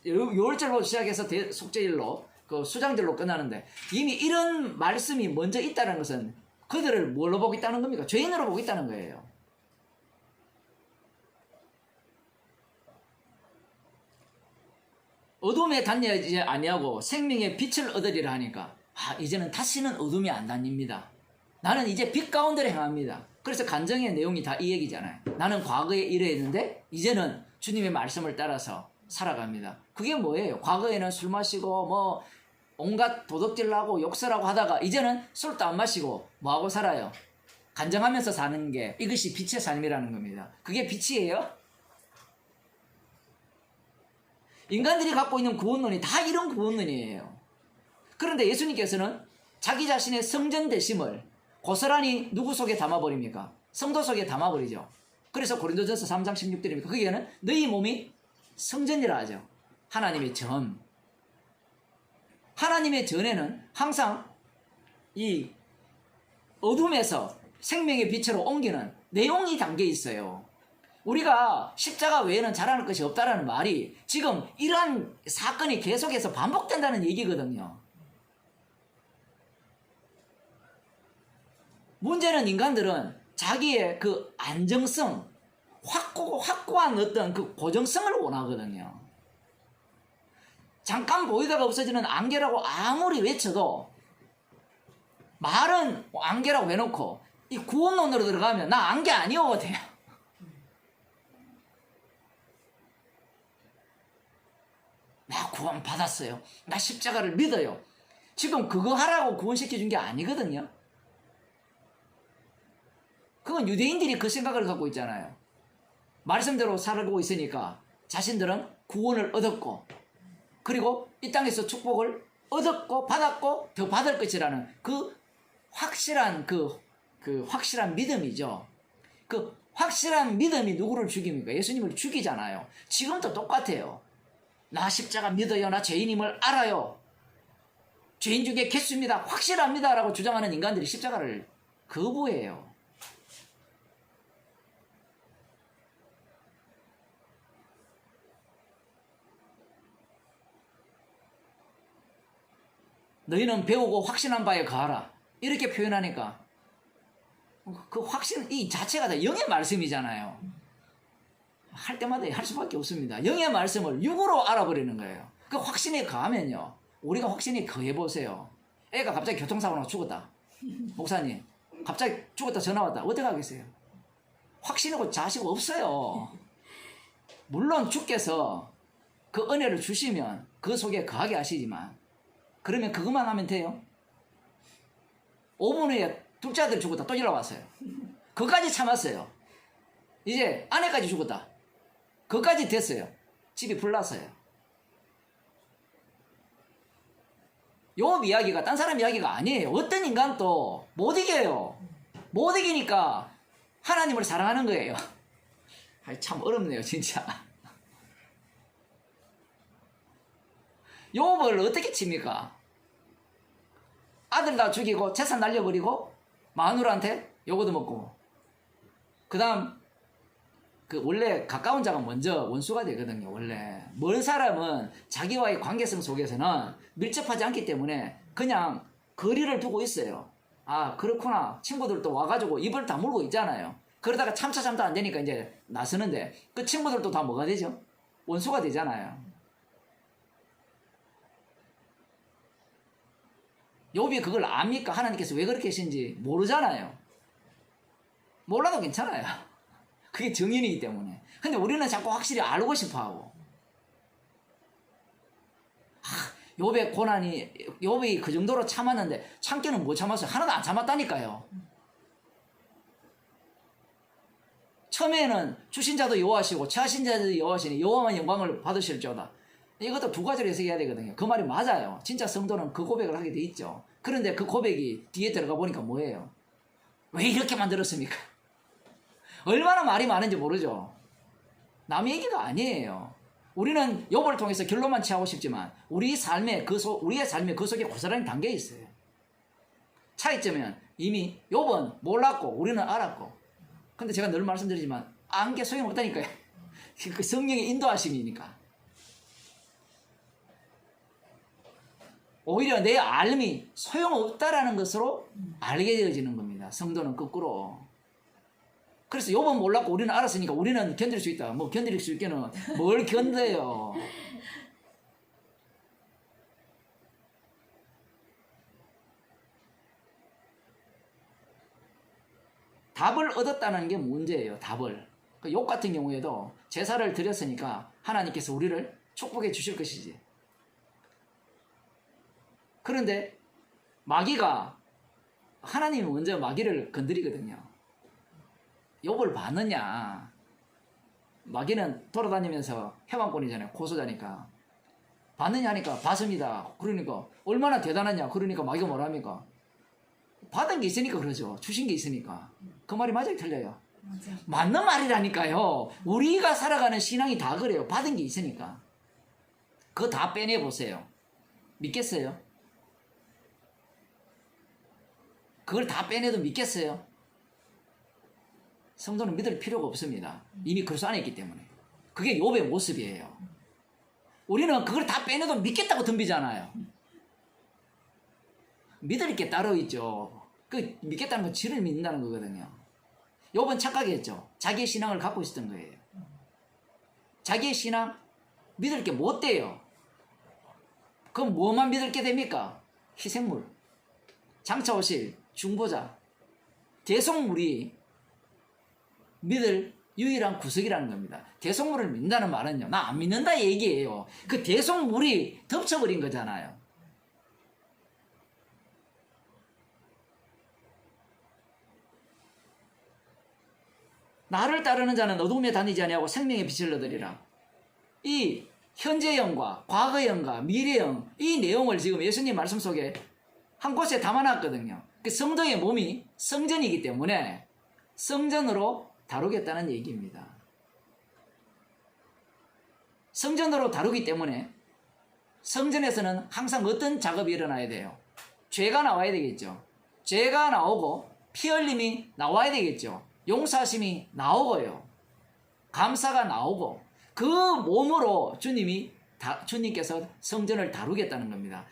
6월절부터 시작해서 대속죄일로, 그 수장절로 끝나는데, 이미 이런 말씀이 먼저 있다는 것은 그들을 뭘로 보고 있다는 겁니까? 죄인으로 보고 있다는 거예요. 어둠에 다니지 아니하고 생명의 빛을 얻으리라 하니까, 이제는 다시는 어둠이 안 다닙니다. 나는 이제 빛 가운데로 행합니다. 그래서 간증의 내용이 다 이 얘기잖아요. 나는 과거에 이러했는데 이제는 주님의 말씀을 따라서 살아갑니다. 그게 뭐예요? 과거에는 술 마시고 뭐 온갖 도둑질하고 욕설하고 하다가 이제는 술도 안 마시고 뭐하고 살아요? 간증하면서 사는 게 이것이 빛의 삶이라는 겁니다. 그게 빛이에요? 인간들이 갖고 있는 구원론이 다 이런 구원론이에요. 그런데 예수님께서는 자기 자신의 성전 되심을 고스란히 누구 속에 담아버립니까? 성도 속에 담아버리죠. 그래서 고린도전서 3장 16절입니까? 거기에는 너희 몸이 성전이라 하죠. 하나님의 전. 하나님의 전에는 항상 이 어둠에서 생명의 빛으로 옮기는 내용이 담겨 있어요. 우리가 십자가 외에는 잘하는 것이 없다라는 말이 지금 이러한 사건이 계속해서 반복된다는 얘기거든요. 문제는 인간들은 자기의 그 안정성, 확고한 어떤 그 고정성을 원하거든요. 잠깐 보이다가 없어지는 안개라고 아무리 외쳐도 말은 안개라고 해놓고 이 구원론으로 들어가면 나 안개 아니오 돼요. 나 구원 받았어요. 나 십자가를 믿어요. 지금 그거 하라고 구원시켜준 게 아니거든요. 그건 유대인들이 그 생각을 갖고 있잖아요. 말씀대로 살고 있으니까 자신들은 구원을 얻었고 그리고 이 땅에서 축복을 얻었고 받았고 더 받을 것이라는 그 확실한 확실한 믿음이죠. 그 확실한 믿음이 누구를 죽입니까? 예수님을 죽이잖아요. 지금도 똑같아요. 나 십자가 믿어요. 나 죄인임을 알아요. 죄인 중에 개수입니다. 확실합니다. 라고 주장하는 인간들이 십자가를 거부해요. 너희는 배우고 확신한 바에 가라. 이렇게 표현하니까 그 확신 이 자체가 다 영의 말씀이잖아요. 할 때마다 할 수밖에 없습니다. 영의 말씀을 육으로 알아버리는 거예요. 그 확신에 가면요. 우리가 확신에 거해보세요. 애가 갑자기 교통사고 나서 죽었다. 목사님 갑자기 죽었다 전화 왔다. 어떻게 하겠어요? 확신하고 자식 없어요. 물론 주께서 그 은혜를 주시면 그 속에 거하게 하시지만 그러면 그것만 하면 돼요? 5분 후에 둘째 아들이 죽었다. 또 연락 왔어요. 그까지 참았어요. 이제 아내까지 죽었다. 그까지 됐어요. 집이 불났어요. 욥 이야기가 딴 사람 이야기가 아니에요. 어떤 인간도 못 이겨요. 못 이기니까 하나님을 사랑하는 거예요. 참 어렵네요 진짜. 욥을 어떻게 칩니까? 아들 다 죽이고 재산 날려버리고 마누라한테 요거도 먹고 그 다음 원래 가까운 자가 먼저 원수가 되거든요. 원래 먼 사람은 자기와의 관계성 속에서는 밀접하지 않기 때문에 그냥 거리를 두고 있어요. 아 그렇구나. 친구들도 와가지고 입을 다물고 있잖아요. 그러다가 참다 안 되니까 이제 나서는데 그 친구들도 다 뭐가 되죠? 원수가 되잖아요. 욥이 그걸 압니까? 하나님께서 왜 그렇게 하신지 모르잖아요. 몰라도 괜찮아요. 그게 정인이기 때문에. 근데 우리는 자꾸 확실히 알고 싶어하고. 욥의 고난이 욥이 그 정도로 참았는데 참기는 못 참았어요. 하나도 안 참았다니까요. 처음에는 주신 자도 여호와시고 취하신 자도 여호와시니 여호와만 영광을 받으실지어다. 이것도 두 가지로 해석해야 되거든요. 그 말이 맞아요. 진짜 성도는 그 고백을 하게 돼 있죠. 그런데 그 고백이 뒤에 들어가 보니까 뭐예요? 왜 이렇게 만들었습니까? 얼마나 말이 많은지 모르죠. 남의 얘기가 아니에요. 우리는 욥을 통해서 결론만 취하고 싶지만 우리의 삶에 그 속에 고스란히 담겨 있어요. 차이점은 이미 욥은 몰랐고 우리는 알았고. 근데 제가 늘 말씀드리지만 안 게 소용없다니까요. 그 성령의 인도하심이니까. 오히려 내 알미 소용없다라는 것으로 알게 되어지는 겁니다. 성도는 거꾸로. 그래서 욥은 몰랐고 우리는 알았으니까 우리는 견딜 수 있다. 뭐 견딜 수 있게는 뭘 견뎌요. 답을 얻었다는 게 문제예요. 답을. 욥 같은 경우에도 제사를 드렸으니까 하나님께서 우리를 축복해 주실 것이지. 그런데 마귀가, 하나님이 먼저 마귀를 건드리거든요. 욥을 봤느냐. 마귀는 돌아다니면서 해방권이잖아요. 고소자니까. 봤느냐 하니까 봤습니다. 그러니까 얼마나 대단하냐. 그러니까 마귀가 뭐랍니까? 받은 게 있으니까 그러죠. 주신 게 있으니까. 그 말이 맞아요, 틀려요? 맞아. 맞는 말이라니까요. 우리가 살아가는 신앙이 다 그래요. 받은 게 있으니까. 그거 다 빼내보세요. 믿겠어요? 그걸 다 빼내도 믿겠어요? 성도는 믿을 필요가 없습니다. 이미 그리스도 안에 있기 때문에. 그게 욥의 모습이에요. 우리는 그걸 다 빼내도 믿겠다고 덤비잖아요. 믿을 게 따로 있죠. 그 믿겠다는 건 지를 믿는다는 거거든요. 욥은 착하게 했죠. 자기의 신앙을 갖고 있었던 거예요. 자기의 신앙 믿을 게 못 돼요. 그럼 뭐만 믿을 게 됩니까? 희생물, 장차 오실 중보자, 대속물이 믿을 유일한 구석이라는 겁니다. 대속물을 믿는다는 말은요, 나 안 믿는다 얘기예요. 그 대속물이 덮쳐버린 거잖아요. 나를 따르는 자는 어둠에 다니지 아니하고 생명의 빛을 얻으리라. 이 현재형과 과거형과 미래형, 이 내용을 지금 예수님 말씀 속에 한 곳에 담아놨거든요. 그 성도의 몸이 성전이기 때문에 성전으로 다루겠다는 얘기입니다. 성전으로 다루기 때문에 성전에서는 항상 어떤 작업이 일어나야 돼요? 죄가 나와야 되겠죠. 죄가 나오고 피 흘림이 나와야 되겠죠. 용서하심이 나오고요. 감사가 나오고 그 몸으로 주님께서 성전을 다루겠다는 겁니다.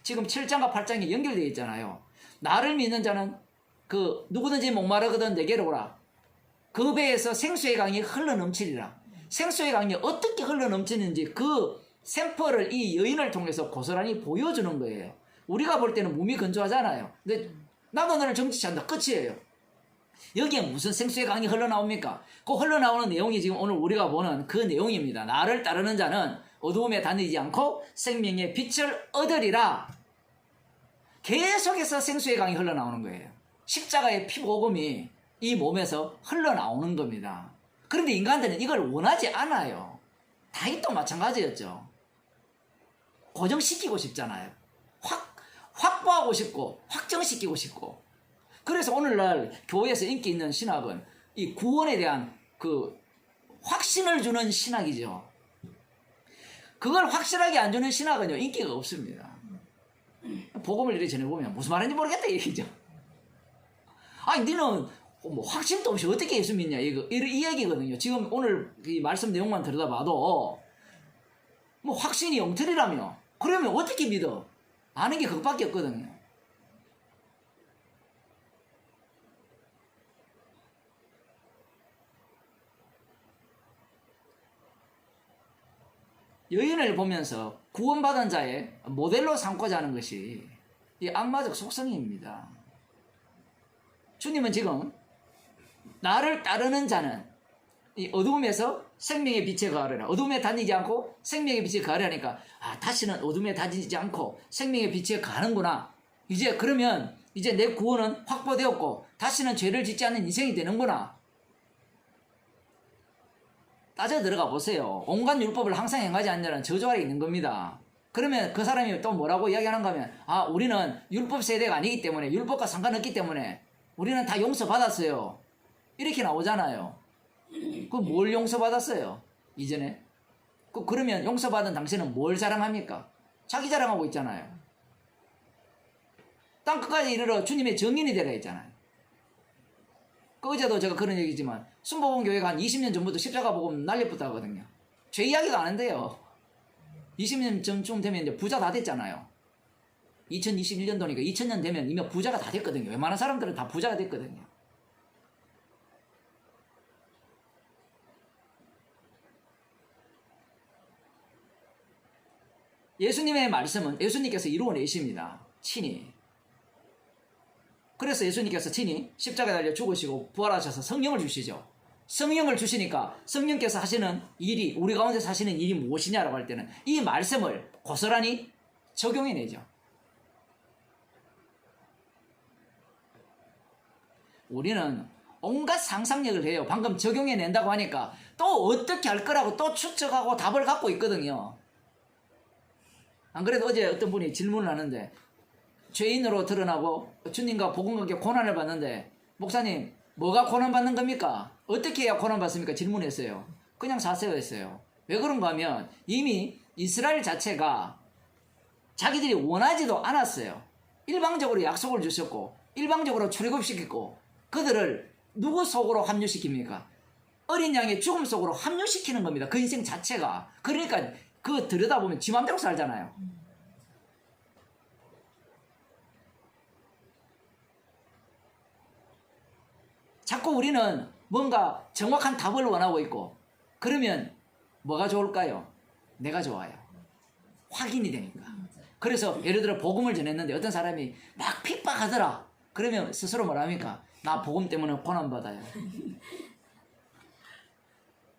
지금 7장과 8장이 연결되어 있잖아요. 나를 믿는 자는 누구든지 목마르거든 내게로 오라. 그 배에서 생수의 강이 흘러넘치리라. 생수의 강이 어떻게 흘러넘치는지 그 샘플을 이 여인을 통해서 고스란히 보여주는 거예요. 우리가 볼 때는 몸이 건조하잖아요. 근데 나도 너를 정치 한다. 끝이에요. 여기에 무슨 생수의 강이 흘러나옵니까? 그 흘러나오는 내용이 지금 오늘 우리가 보는 그 내용입니다. 나를 따르는 자는 어두움에 다니지 않고 생명의 빛을 얻으리라. 계속해서 생수의 강이 흘러나오는 거예요. 십자가의 피복음이 이 몸에서 흘러나오는 겁니다. 그런데 인간들은 이걸 원하지 않아요. 다윗도 마찬가지였죠. 고정시키고 싶잖아요. 확보하고 싶고 확정시키고 싶고. 그래서 오늘날 교회에서 인기 있는 신학은 이 구원에 대한 그 확신을 주는 신학이죠. 그걸 확실하게 안 주는 신학은요, 인기가 없습니다. 복음을 이렇게 전해보면 무슨 말인지 모르겠다 이 얘기죠. 아니 너는 뭐 확신도 없이 어떻게 예수 믿냐 이 얘기거든요. 지금 오늘 이 말씀 내용만 들여다봐도 뭐 확신이 엉터리라며 그러면 어떻게 믿어? 아는 게 그것밖에 없거든요. 여인을 보면서 구원받은 자의 모델로 삼고자 하는 것이 이 악마적 속성입니다. 주님은 지금 나를 따르는 자는 이 어두움에서 생명의 빛에 가르라. 어두움에 다니지 않고 생명의 빛에 가르라니까 다시는 어두움에 다니지 않고 생명의 빛에 가는구나. 그러면 이제 내 구원은 확보되었고 다시는 죄를 짓지 않는 인생이 되는구나. 따져 들어가 보세요. 온갖 율법을 항상 행하지 않냐는 저주 아래 있는 겁니다. 그러면 그 사람이 또 뭐라고 이야기하는가 하면 우리는 율법 세대가 아니기 때문에 율법과 상관없기 때문에 우리는 다 용서받았어요. 이렇게 나오잖아요. 그럼 뭘 용서받았어요? 이전에? 그러면 용서받은 당신은 뭘 자랑합니까? 자기 자랑하고 있잖아요. 땅끝까지 이르러 주님의 증인이 되라 했잖아요. 어제도 제가 그런 얘기지만 순복음 교회가 한 20년 전부터 십자가 복음 날려붙다 하거든요. 죄 이야기가 안 한대요. 20년 전쯤 되면 이제 부자 다 됐잖아요. 2021년도니까 2000년 되면 이미 부자가 다 됐거든요. 웬만한 사람들은 다 부자가 됐거든요. 예수님의 말씀은 예수님께서 이루어내십니다. 친히. 그래서 예수님께서 친히 십자가에 달려 죽으시고 부활하셔서 성령을 주시죠. 성령을 주시니까 성령께서 하시는 일이, 우리 가운데서 하시는 일이 무엇이냐라고 할 때는 이 말씀을 고스란히 적용해내죠. 우리는 온갖 상상력을 해요. 방금 적용해낸다고 하니까 또 어떻게 할 거라고 또 추측하고 답을 갖고 있거든요. 안 그래도 어제 어떤 분이 질문을 하는데, 죄인으로 드러나고 주님과 복음과 고난을 받는데, 목사님 뭐가 고난받는 겁니까? 어떻게 해야 고난받습니까? 질문했어요. 그냥 사세요 했어요. 왜 그런가 하면 이미 이스라엘 자체가 자기들이 원하지도 않았어요. 일방적으로 약속을 주셨고 일방적으로 출애굽시켰고, 그들을 누구 속으로 합류시킵니까? 어린 양의 죽음 속으로 합류시키는 겁니다. 그 인생 자체가. 그러니까 그거 들여다보면 지 맘대로 살잖아요. 자꾸 우리는 뭔가 정확한 답을 원하고 있고, 그러면 뭐가 좋을까요? 내가 좋아요. 확인이 되니까. 그래서 예를 들어 복음을 전했는데 어떤 사람이 막 핍박하더라. 그러면 스스로 뭐라 합니까? 나 복음 때문에 고난받아요.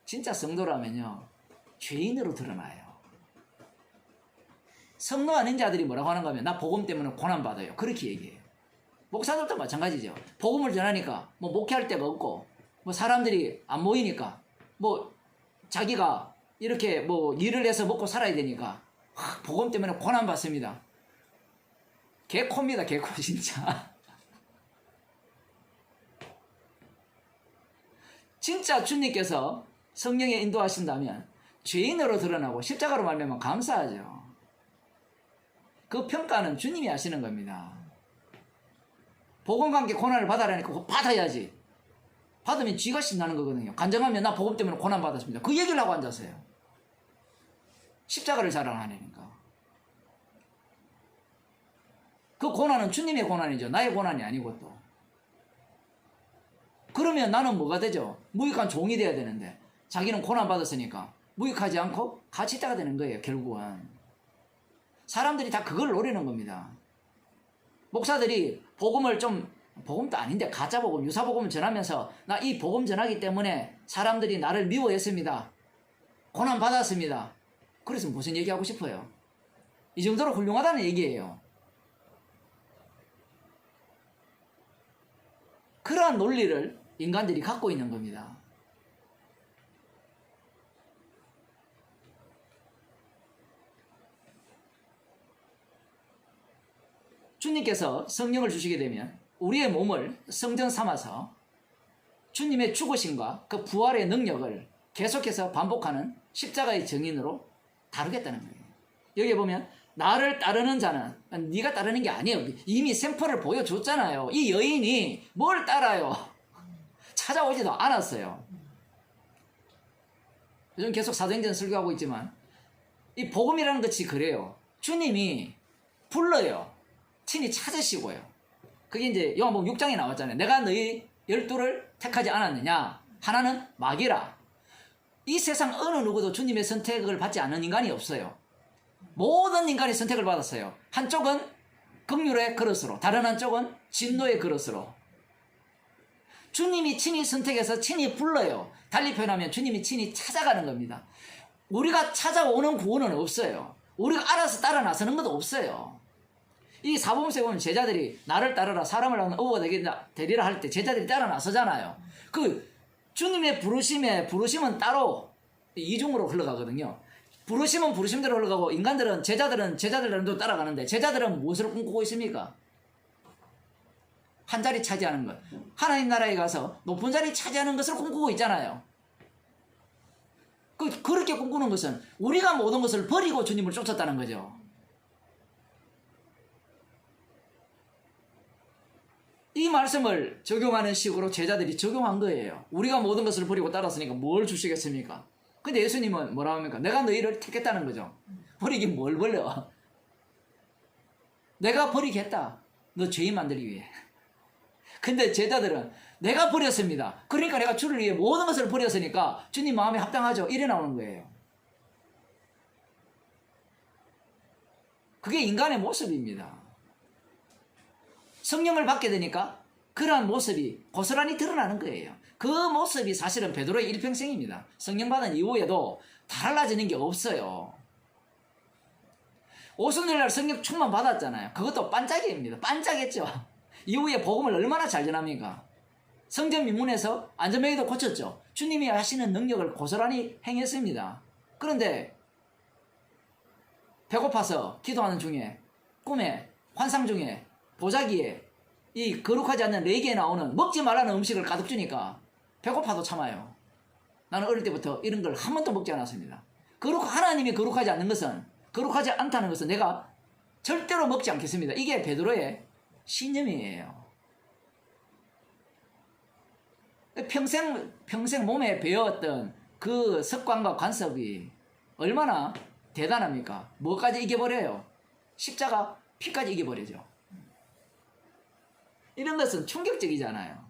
진짜 성도라면요, 죄인으로 드러나요. 성도 아닌 자들이 뭐라고 하는가 하면 나 복음 때문에 고난받아요. 그렇게 얘기해요. 목사들도 마찬가지죠. 복음을 전하니까 뭐 목회할 데가 없고, 뭐 사람들이 안 모이니까, 뭐 자기가 이렇게 뭐 일을 해서 먹고 살아야 되니까 복음 때문에 고난받습니다. 개코입니다. 개코 진짜. 진짜 주님께서 성령에 인도하신다면 죄인으로 드러나고 십자가로 말미암아 감사하죠. 그 평가는 주님이 하시는 겁니다. 복음과 함께 고난을 받아라니까 그거 받아야지. 받으면 쥐가 신나는 거거든요. 간증하면 나 복음 때문에 고난 받았습니다. 그 얘기를 하고 앉았어요. 십자가를 자랑하니까. 그 고난은 주님의 고난이죠. 나의 고난이 아니고 또. 그러면 나는 뭐가 되죠? 무익한 종이 돼야 되는데, 자기는 고난 받았으니까 무익하지 않고 같이 있다가 되는 거예요. 결국은 사람들이 다 그걸 노리는 겁니다. 목사들이 복음을 좀, 복음도 아닌데 가짜 복음, 유사 복음을 전하면서 나 이 복음 전하기 때문에 사람들이 나를 미워했습니다. 고난 받았습니다. 그래서 무슨 얘기하고 싶어요? 이 정도로 훌륭하다는 얘기예요. 그러한 논리를 인간들이 갖고 있는 겁니다. 주님께서 성령을 주시게 되면 우리의 몸을 성전 삼아서 주님의 죽으심과 그 부활의 능력을 계속해서 반복하는 십자가의 증인으로 다루겠다는 거예요. 여기 보면 나를 따르는 자는, 네가 따르는 게 아니에요. 이미 샘플을 보여줬잖아요. 이 여인이 뭘 따라요? 찾아오지도 않았어요. 요즘 계속 사도행전 설교하고 있지만 이 복음이라는 것이 그래요. 주님이 불러요. 친히 찾으시고요. 그게 이제 요한복음 6장에 나왔잖아요. 내가 너희 12를 택하지 않았느냐? 하나는 마귀라. 이 세상 어느 누구도 주님의 선택을 받지 않는 인간이 없어요. 모든 인간이 선택을 받았어요. 한쪽은 긍휼의 그릇으로, 다른 한쪽은 진노의 그릇으로. 주님이 친히 선택해서 친히 불러요. 달리 표현하면 주님이 친히 찾아가는 겁니다. 우리가 찾아오는 구원은 없어요. 우리가 알아서 따라 나서는 것도 없어요. 이 사복음서에 보면 제자들이 나를 따르라, 사람을 어부가 되리라 할 때 제자들이 따라 나서잖아요. 그 주님의 부르심은 따로 이중으로 흘러가거든요. 부르심은 부르심대로 흘러가고, 인간들은 제자들은 따라가는데, 제자들은 무엇을 꿈꾸고 있습니까? 한 자리 차지하는 것. 하나님 나라에 가서 높은 자리 차지하는 것을 꿈꾸고 있잖아요. 그렇게 꿈꾸는 것은 우리가 모든 것을 버리고 주님을 쫓았다는 거죠. 이 말씀을 적용하는 식으로 제자들이 적용한 거예요. 우리가 모든 것을 버리고 따랐으니까 뭘 주시겠습니까? 근데 예수님은 뭐라 합니까? 내가 너희를 택했다는 거죠. 버리긴 뭘 버려? 내가 버리겠다. 너 죄인 만들기 위해. 근데 제자들은 내가 버렸습니다. 그러니까 내가 주를 위해 모든 것을 버렸으니까 주님 마음에 합당하죠. 이래 나오는 거예요. 그게 인간의 모습입니다. 성령을 받게 되니까 그러한 모습이 고스란히 드러나는 거예요. 그 모습이 사실은 베드로의 일평생입니다. 성령 받은 이후에도 달라지는 게 없어요. 오순절날 성령 충만 받았잖아요. 그것도 반짝입니다. 반짝했죠. 이후에 복음을 얼마나 잘 전합니까? 성전 민문에서 안전뱅이도 고쳤죠. 주님이 하시는 능력을 고스란히 행했습니다. 그런데 배고파서 기도하는 중에, 꿈에, 환상 중에, 보자기에 이 거룩하지 않는 레기에 나오는 먹지 말라는 음식을 가득 주니까 배고파도 참아요. 나는 어릴 때부터 이런 걸 한 번도 먹지 않았습니다. 하나님이 거룩하지 않는 것은, 거룩하지 않다는 것은 내가 절대로 먹지 않겠습니다. 이게 베드로의 신념이에요. 평생 몸에 배웠던 그 습관과 관습이 얼마나 대단합니까? 뭐까지 이겨버려요? 십자가 피까지 이겨버리죠. 이런 것은 충격적이잖아요.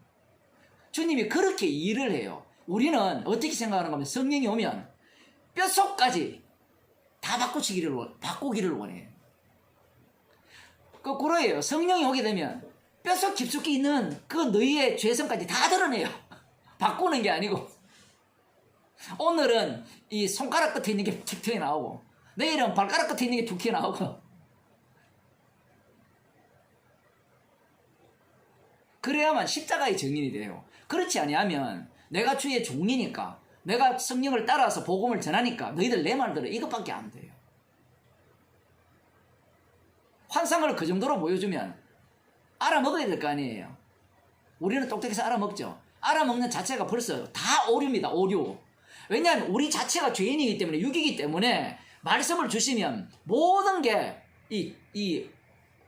주님이 그렇게 일을 해요. 우리는 어떻게 생각하는가 하면 성령이 오면 뼛속까지 다 바꾸기를 원해요. 거꾸로예요. 성령이 오게 되면 뼛속 깊숙이 있는 그 너희의 죄성까지 다 드러내요. 바꾸는 게 아니고, 오늘은 이 손가락 끝에 있는 게 툭 튀어나오고, 내일은 발가락 끝에 있는 게 툭 튀어나오고, 그래야만 십자가의 증인이 돼요. 그렇지 아니하면 내가 주의 종이니까, 내가 성령을 따라서 복음을 전하니까 너희들 내 말 들어, 이것밖에 안 돼요. 환상을 그 정도로 보여주면 알아먹어야 될 거 아니에요. 우리는 똑똑해서 알아먹죠. 알아먹는 자체가 벌써 다 오류입니다. 오류. 왜냐하면 우리 자체가 죄인이기 때문에, 육이기 때문에 말씀을 주시면 모든 게 이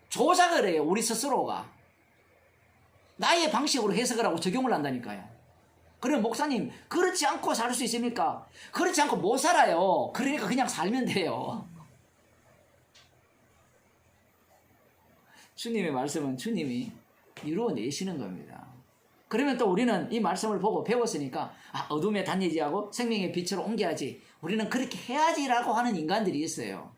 조작을 해요. 우리 스스로가 나의 방식으로 해석을 하고 적용을 한다니까요. 그러면 목사님, 그렇지 않고 살 수 있습니까? 그렇지 않고 못 살아요. 그러니까 그냥 살면 돼요. 주님의 말씀은 주님이 이루어내시는 겁니다. 그러면 또 우리는 이 말씀을 보고 배웠으니까, 어둠에 다니지 하고 생명의 빛으로 옮겨야지, 우리는 그렇게 해야지라고 하는 인간들이 있어요.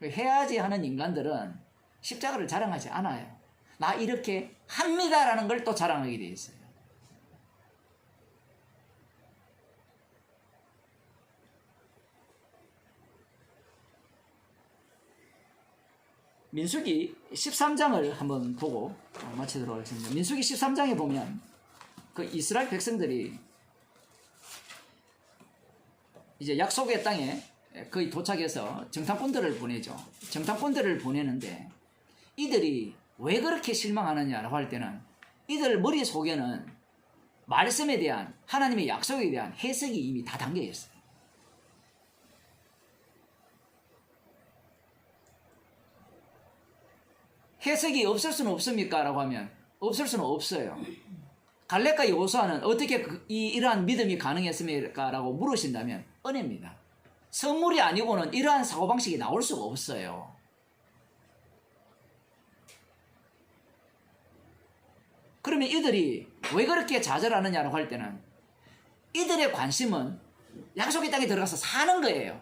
해야지 하는 인간들은 십자가를 자랑하지 않아요. 나 이렇게 합니다라는 걸 또 자랑하게 돼 있어요. 민수기 13장을 한번 보고 마치도록 하겠습니다. 민수기 13장에 보면 그 이스라엘 백성들이 이제 약속의 땅에 거의 도착해서 정탐꾼들을 보내죠. 정탐꾼들을 보내는데 이들이 왜 그렇게 실망하느냐라고 할 때는 이들 머릿속에는 말씀에 대한, 하나님의 약속에 대한 해석이 이미 다 담겨 있어요. 해석이 없을 수는 없습니까? 라고 하면 없을 수는 없어요. 갈렙과 여호수아는 어떻게 이러한 믿음이 가능했습니까? 라고 물으신다면 은혜입니다. 선물이 아니고는 이러한 사고방식이 나올 수가 없어요. 그러면 이들이 왜 그렇게 좌절하느냐라고 할 때는 이들의 관심은 약속의 땅에 들어가서 사는 거예요.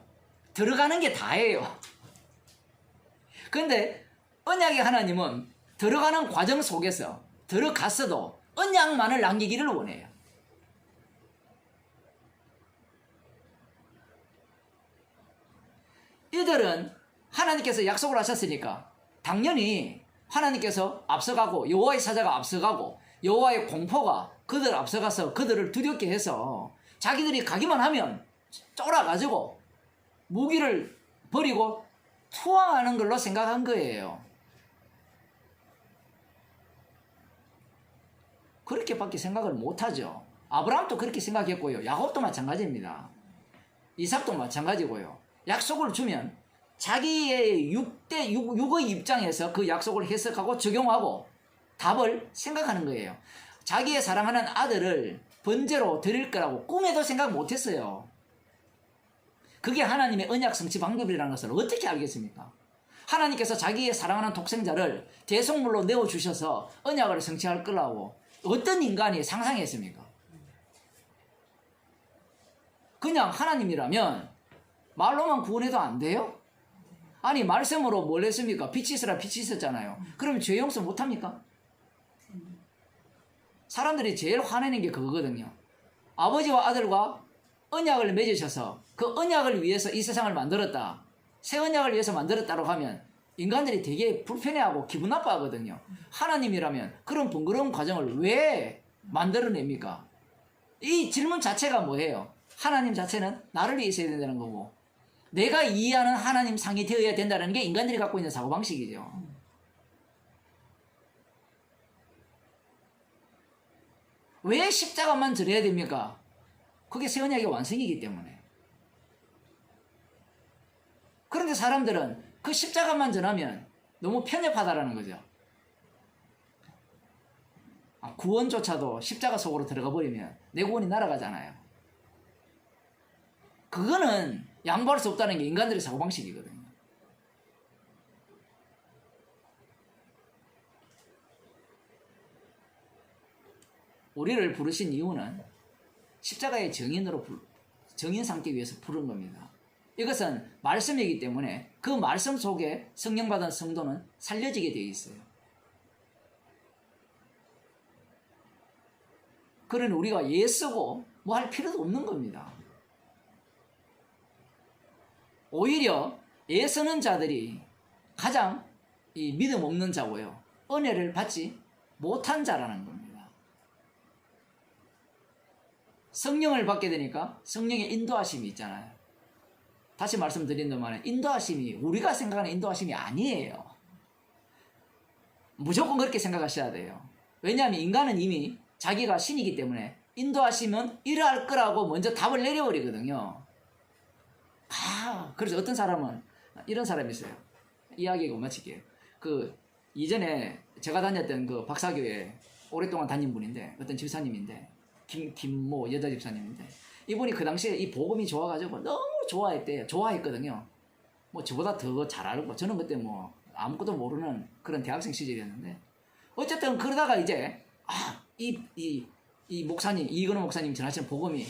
들어가는 게 다예요. 그런데 언약의 하나님은 들어가는 과정 속에서 들어갔어도 언약만을 남기기를 원해요. 이들은 하나님께서 약속을 하셨으니까 당연히 하나님께서 앞서가고 여호와의 사자가 앞서가고 여호와의 공포가 그들을 앞서가서 그들을 두렵게 해서 자기들이 가기만 하면 쫄아가지고 무기를 버리고 투항하는 걸로 생각한 거예요. 그렇게밖에 생각을 못하죠. 아브라함도 그렇게 생각했고요. 야곱도 마찬가지입니다. 이삭도 마찬가지고요. 약속을 주면 자기의 육의 입장에서 그 약속을 해석하고 적용하고 답을 생각하는 거예요. 자기의 사랑하는 아들을 번제로 드릴 거라고 꿈에도 생각 못했어요. 그게 하나님의 언약 성취 방법이라는 것을 어떻게 알겠습니까? 하나님께서 자기의 사랑하는 독생자를 대속물로 내어주셔서 언약을 성취할 거라고 어떤 인간이 상상했습니까? 그냥 하나님이라면 말로만 구원해도 안 돼요? 아니 말씀으로 뭘 했습니까? 빛이 있으라 빛이 있었잖아요. 그러면 죄 용서 못합니까? 사람들이 제일 화내는 게 그거거든요. 아버지와 아들과 언약을 맺으셔서 그 언약을 위해서 이 세상을 만들었다. 새 언약을 위해서 만들었다고 하면 인간들이 되게 불편해하고 기분 나빠하거든요. 하나님이라면 그런 번거로운 과정을 왜 만들어냅니까? 이 질문 자체가 뭐예요? 하나님 자체는 나를 위해 있어야 된다는 거고 내가 이해하는 하나님 상이 되어야 된다는 게 인간들이 갖고 있는 사고방식이죠. 왜 십자가만 들어야 됩니까? 그게 새 언약의 완성이기 때문에. 그런데 사람들은 그 십자가만 전하면 너무 편협하다라는 거죠. 구원조차도 십자가 속으로 들어가 버리면 내 구원이 날아가잖아요. 그거는 양보할 수 없다는 게 인간들의 사고방식이거든요. 우리를 부르신 이유는 십자가의 증인으로 증인 삼기 위해서 부른 겁니다. 이것은 말씀이기 때문에 그 말씀 속에 성령받은 성도는 살려지게 되어 있어요. 그러니 우리가 애쓰고 뭐 할 필요도 없는 겁니다. 오히려 애쓰는 자들이 가장 이 믿음 없는 자고요. 은혜를 받지 못한 자라는 겁니다. 성령을 받게 되니까 성령의 인도하심이 있잖아요. 다시 말씀드린다면 인도하심이 우리가 생각하는 인도하심이 아니에요. 무조건 그렇게 생각하셔야 돼요. 왜냐하면 인간은 이미 자기가 신이기 때문에 인도하시면 이러할 거라고 먼저 답을 내려버리거든요. 그래서 어떤 사람은 이런 사람이 있어요. 이야기가 마칠게요. 이전에 제가 다녔던 그 박사교회 오랫동안 다닌 분인데 어떤 집사님인데 김모 여자 집사님인데 이분이 그 당시에 이 복음이 좋아가지고 너무 좋아했거든요. 뭐 저보다 더 잘 알고 저는 그때 뭐 아무것도 모르는 그런 대학생 시절이었는데 어쨌든 그러다가 이제 이 목사님 이근호 목사님 전하시는 복음이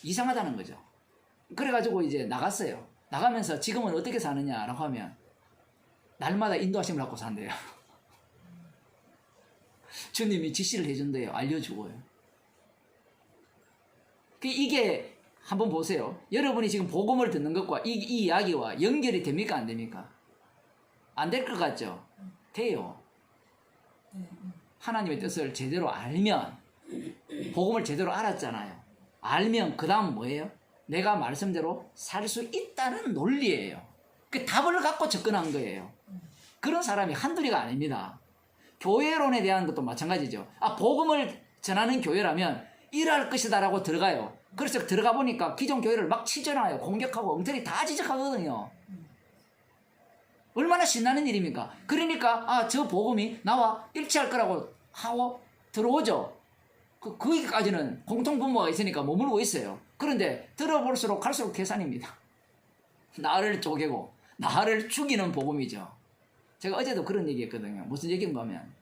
이상하다는 거죠. 그래가지고 이제 나갔어요. 나가면서 지금은 어떻게 사느냐라고 하면 날마다 인도하심을 갖고 산대요. 주님이 지시를 해준대요. 알려주고요. 이게 한번 보세요. 여러분이 지금 복음을 듣는 것과 이 이야기와 연결이 됩니까? 안 됩니까? 안 될 것 같죠? 돼요. 하나님의 뜻을 제대로 알면 복음을 제대로 알았잖아요. 알면 그 다음 뭐예요? 내가 말씀대로 살 수 있다는 논리예요. 그 답을 갖고 접근한 거예요. 그런 사람이 한둘이가 아닙니다. 교회론에 대한 것도 마찬가지죠. 복음을 전하는 교회라면 이럴 것이다 라고 들어가요. 그래서 들어가 보니까 기존 교회를 막 치잖아요. 공격하고 엉터리 다 지적하거든요. 얼마나 신나는 일입니까? 그러니까 저 복음이 나와 일치할 거라고 하고 들어오죠. 거기까지는 공통분모가 있으니까 머물고 있어요. 그런데 들어볼수록 갈수록 계산입니다. 나를 쪼개고 나를 죽이는 복음이죠. 제가 어제도 그런 얘기 했거든요. 무슨 얘기인가 하면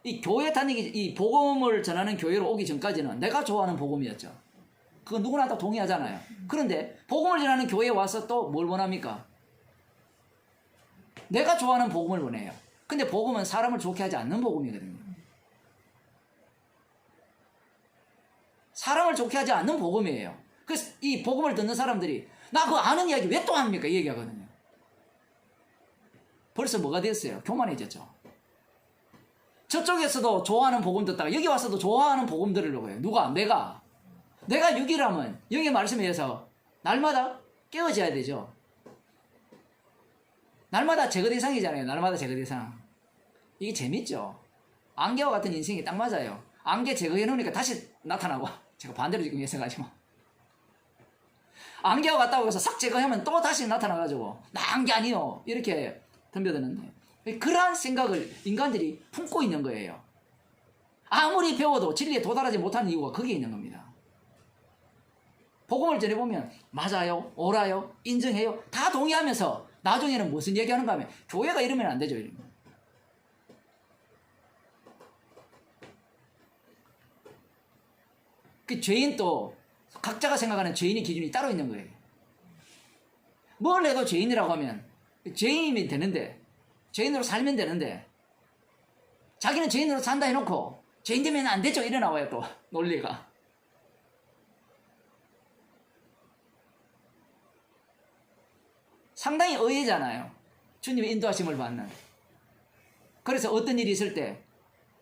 이 교회 이 복음을 전하는 교회로 오기 전까지는 내가 좋아하는 복음이었죠. 그거 누구나 다 동의하잖아요. 그런데 복음을 전하는 교회에 와서 또 뭘 원합니까? 내가 좋아하는 복음을 원해요. 근데 복음은 사람을 좋게 하지 않는 복음이거든요. 사람을 좋게 하지 않는 복음이에요. 그래서 이 복음을 듣는 사람들이 나 그거 아는 이야기 왜 또 합니까? 이 얘기하거든요. 벌써 뭐가 됐어요? 교만해졌죠. 저쪽에서도 좋아하는 복음 듣다가 여기 와서도 좋아하는 복음 들으려고 해요. 누가? 내가 유기라면 영의 말씀에 의해서 날마다 깨어져야 되죠. 날마다 제거 대상이잖아요. 날마다 제거 대상. 이게 재밌죠. 안개와 같은 인생이 딱 맞아요. 안개 제거해 놓으니까 다시 나타나고 제가 반대로 지금 예상하지만 안개와 같다고 해서 싹 제거하면 또 다시 나타나가지고 나 안개 아니요 이렇게 덤벼드는데 그러한 생각을 인간들이 품고 있는 거예요. 아무리 배워도 진리에 도달하지 못하는 이유가 거기에 있는 겁니다. 복음을 전해보면 맞아요, 옳아요, 인정해요 다 동의하면서 나중에는 무슨 얘기하는가 하면 교회가 이러면 안 되죠. 그 죄인도 각자가 생각하는 죄인의 기준이 따로 있는 거예요. 뭘 해도 죄인이라고 하면 죄인이면 되는데, 죄인으로 살면 되는데, 자기는 죄인으로 산다 해놓고 죄인 되면 안 되죠. 이래 나와요. 또 논리가. 상당히 의외잖아요. 주님의 인도하심을 받는. 그래서 어떤 일이 있을 때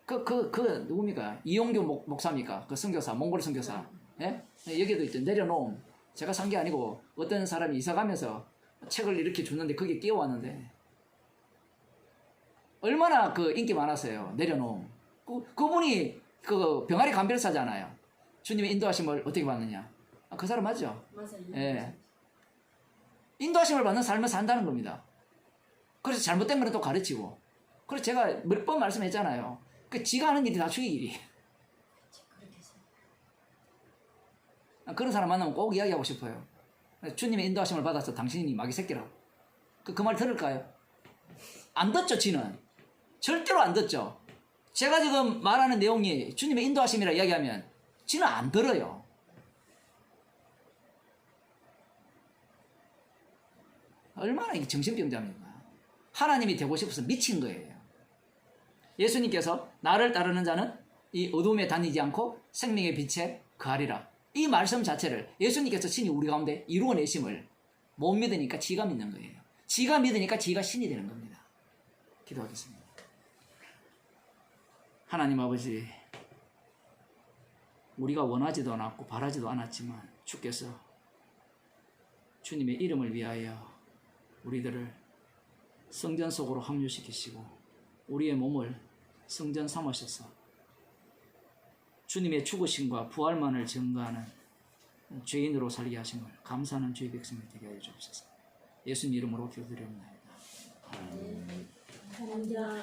누굽니까? 이용규 목사입니까? 그 선교사, 몽골 선교사. 예? 여기도 있죠. 내려놓음. 제가 산 게 아니고 어떤 사람이 이사 가면서 책을 이렇게 줬는데 거기에 끼워왔는데 얼마나 그 인기 많았어요. 내려놓음. 그분이 그 병아리 감별사잖아요. 주님의 인도하심을 어떻게 받느냐? 그 사람 맞죠? 맞아요. 예. 인도하심을 받는 삶을 산다는 겁니다. 그래서 잘못된 거는 또 가르치고. 그래서 제가 몇 번 말씀했잖아요. 지가 하는 일이 다 주의 일이. 그렇게 해서. 그런 사람 만나면 꼭 이야기하고 싶어요. 주님의 인도하심을 받아서 당신이 마귀 새끼라고. 그 말 들을까요? 안 듣죠, 지는. 절대로 안 듣죠. 제가 지금 말하는 내용이 주님의 인도하심이라 이야기하면 지는 안 들어요. 얼마나 이게 정신병자입니까? 하나님이 되고 싶어서 미친 거예요. 예수님께서 나를 따르는 자는 이 어둠에 다니지 않고 생명의 빛에 거하리라. 이 말씀 자체를 예수님께서 신이 우리 가운데 이루어내심을 못 믿으니까 지가 믿는 거예요. 지가 믿으니까 지가 신이 되는 겁니다. 기도하겠습니다. 하나님 아버지, 우리가 원하지도 않았고 바라지도 않았지만 주께서 주님의 이름을 위하여 우리들을 성전 속으로 합류시키시고 우리의 몸을 성전 삼으셔서 주님의 죽으심과 부활만을 증거하는 죄인으로 살게 하심을 감사하는 주의 백성이 되게 하여 주옵소서. 예수님 이름으로 기도드립니다. 감사합니다.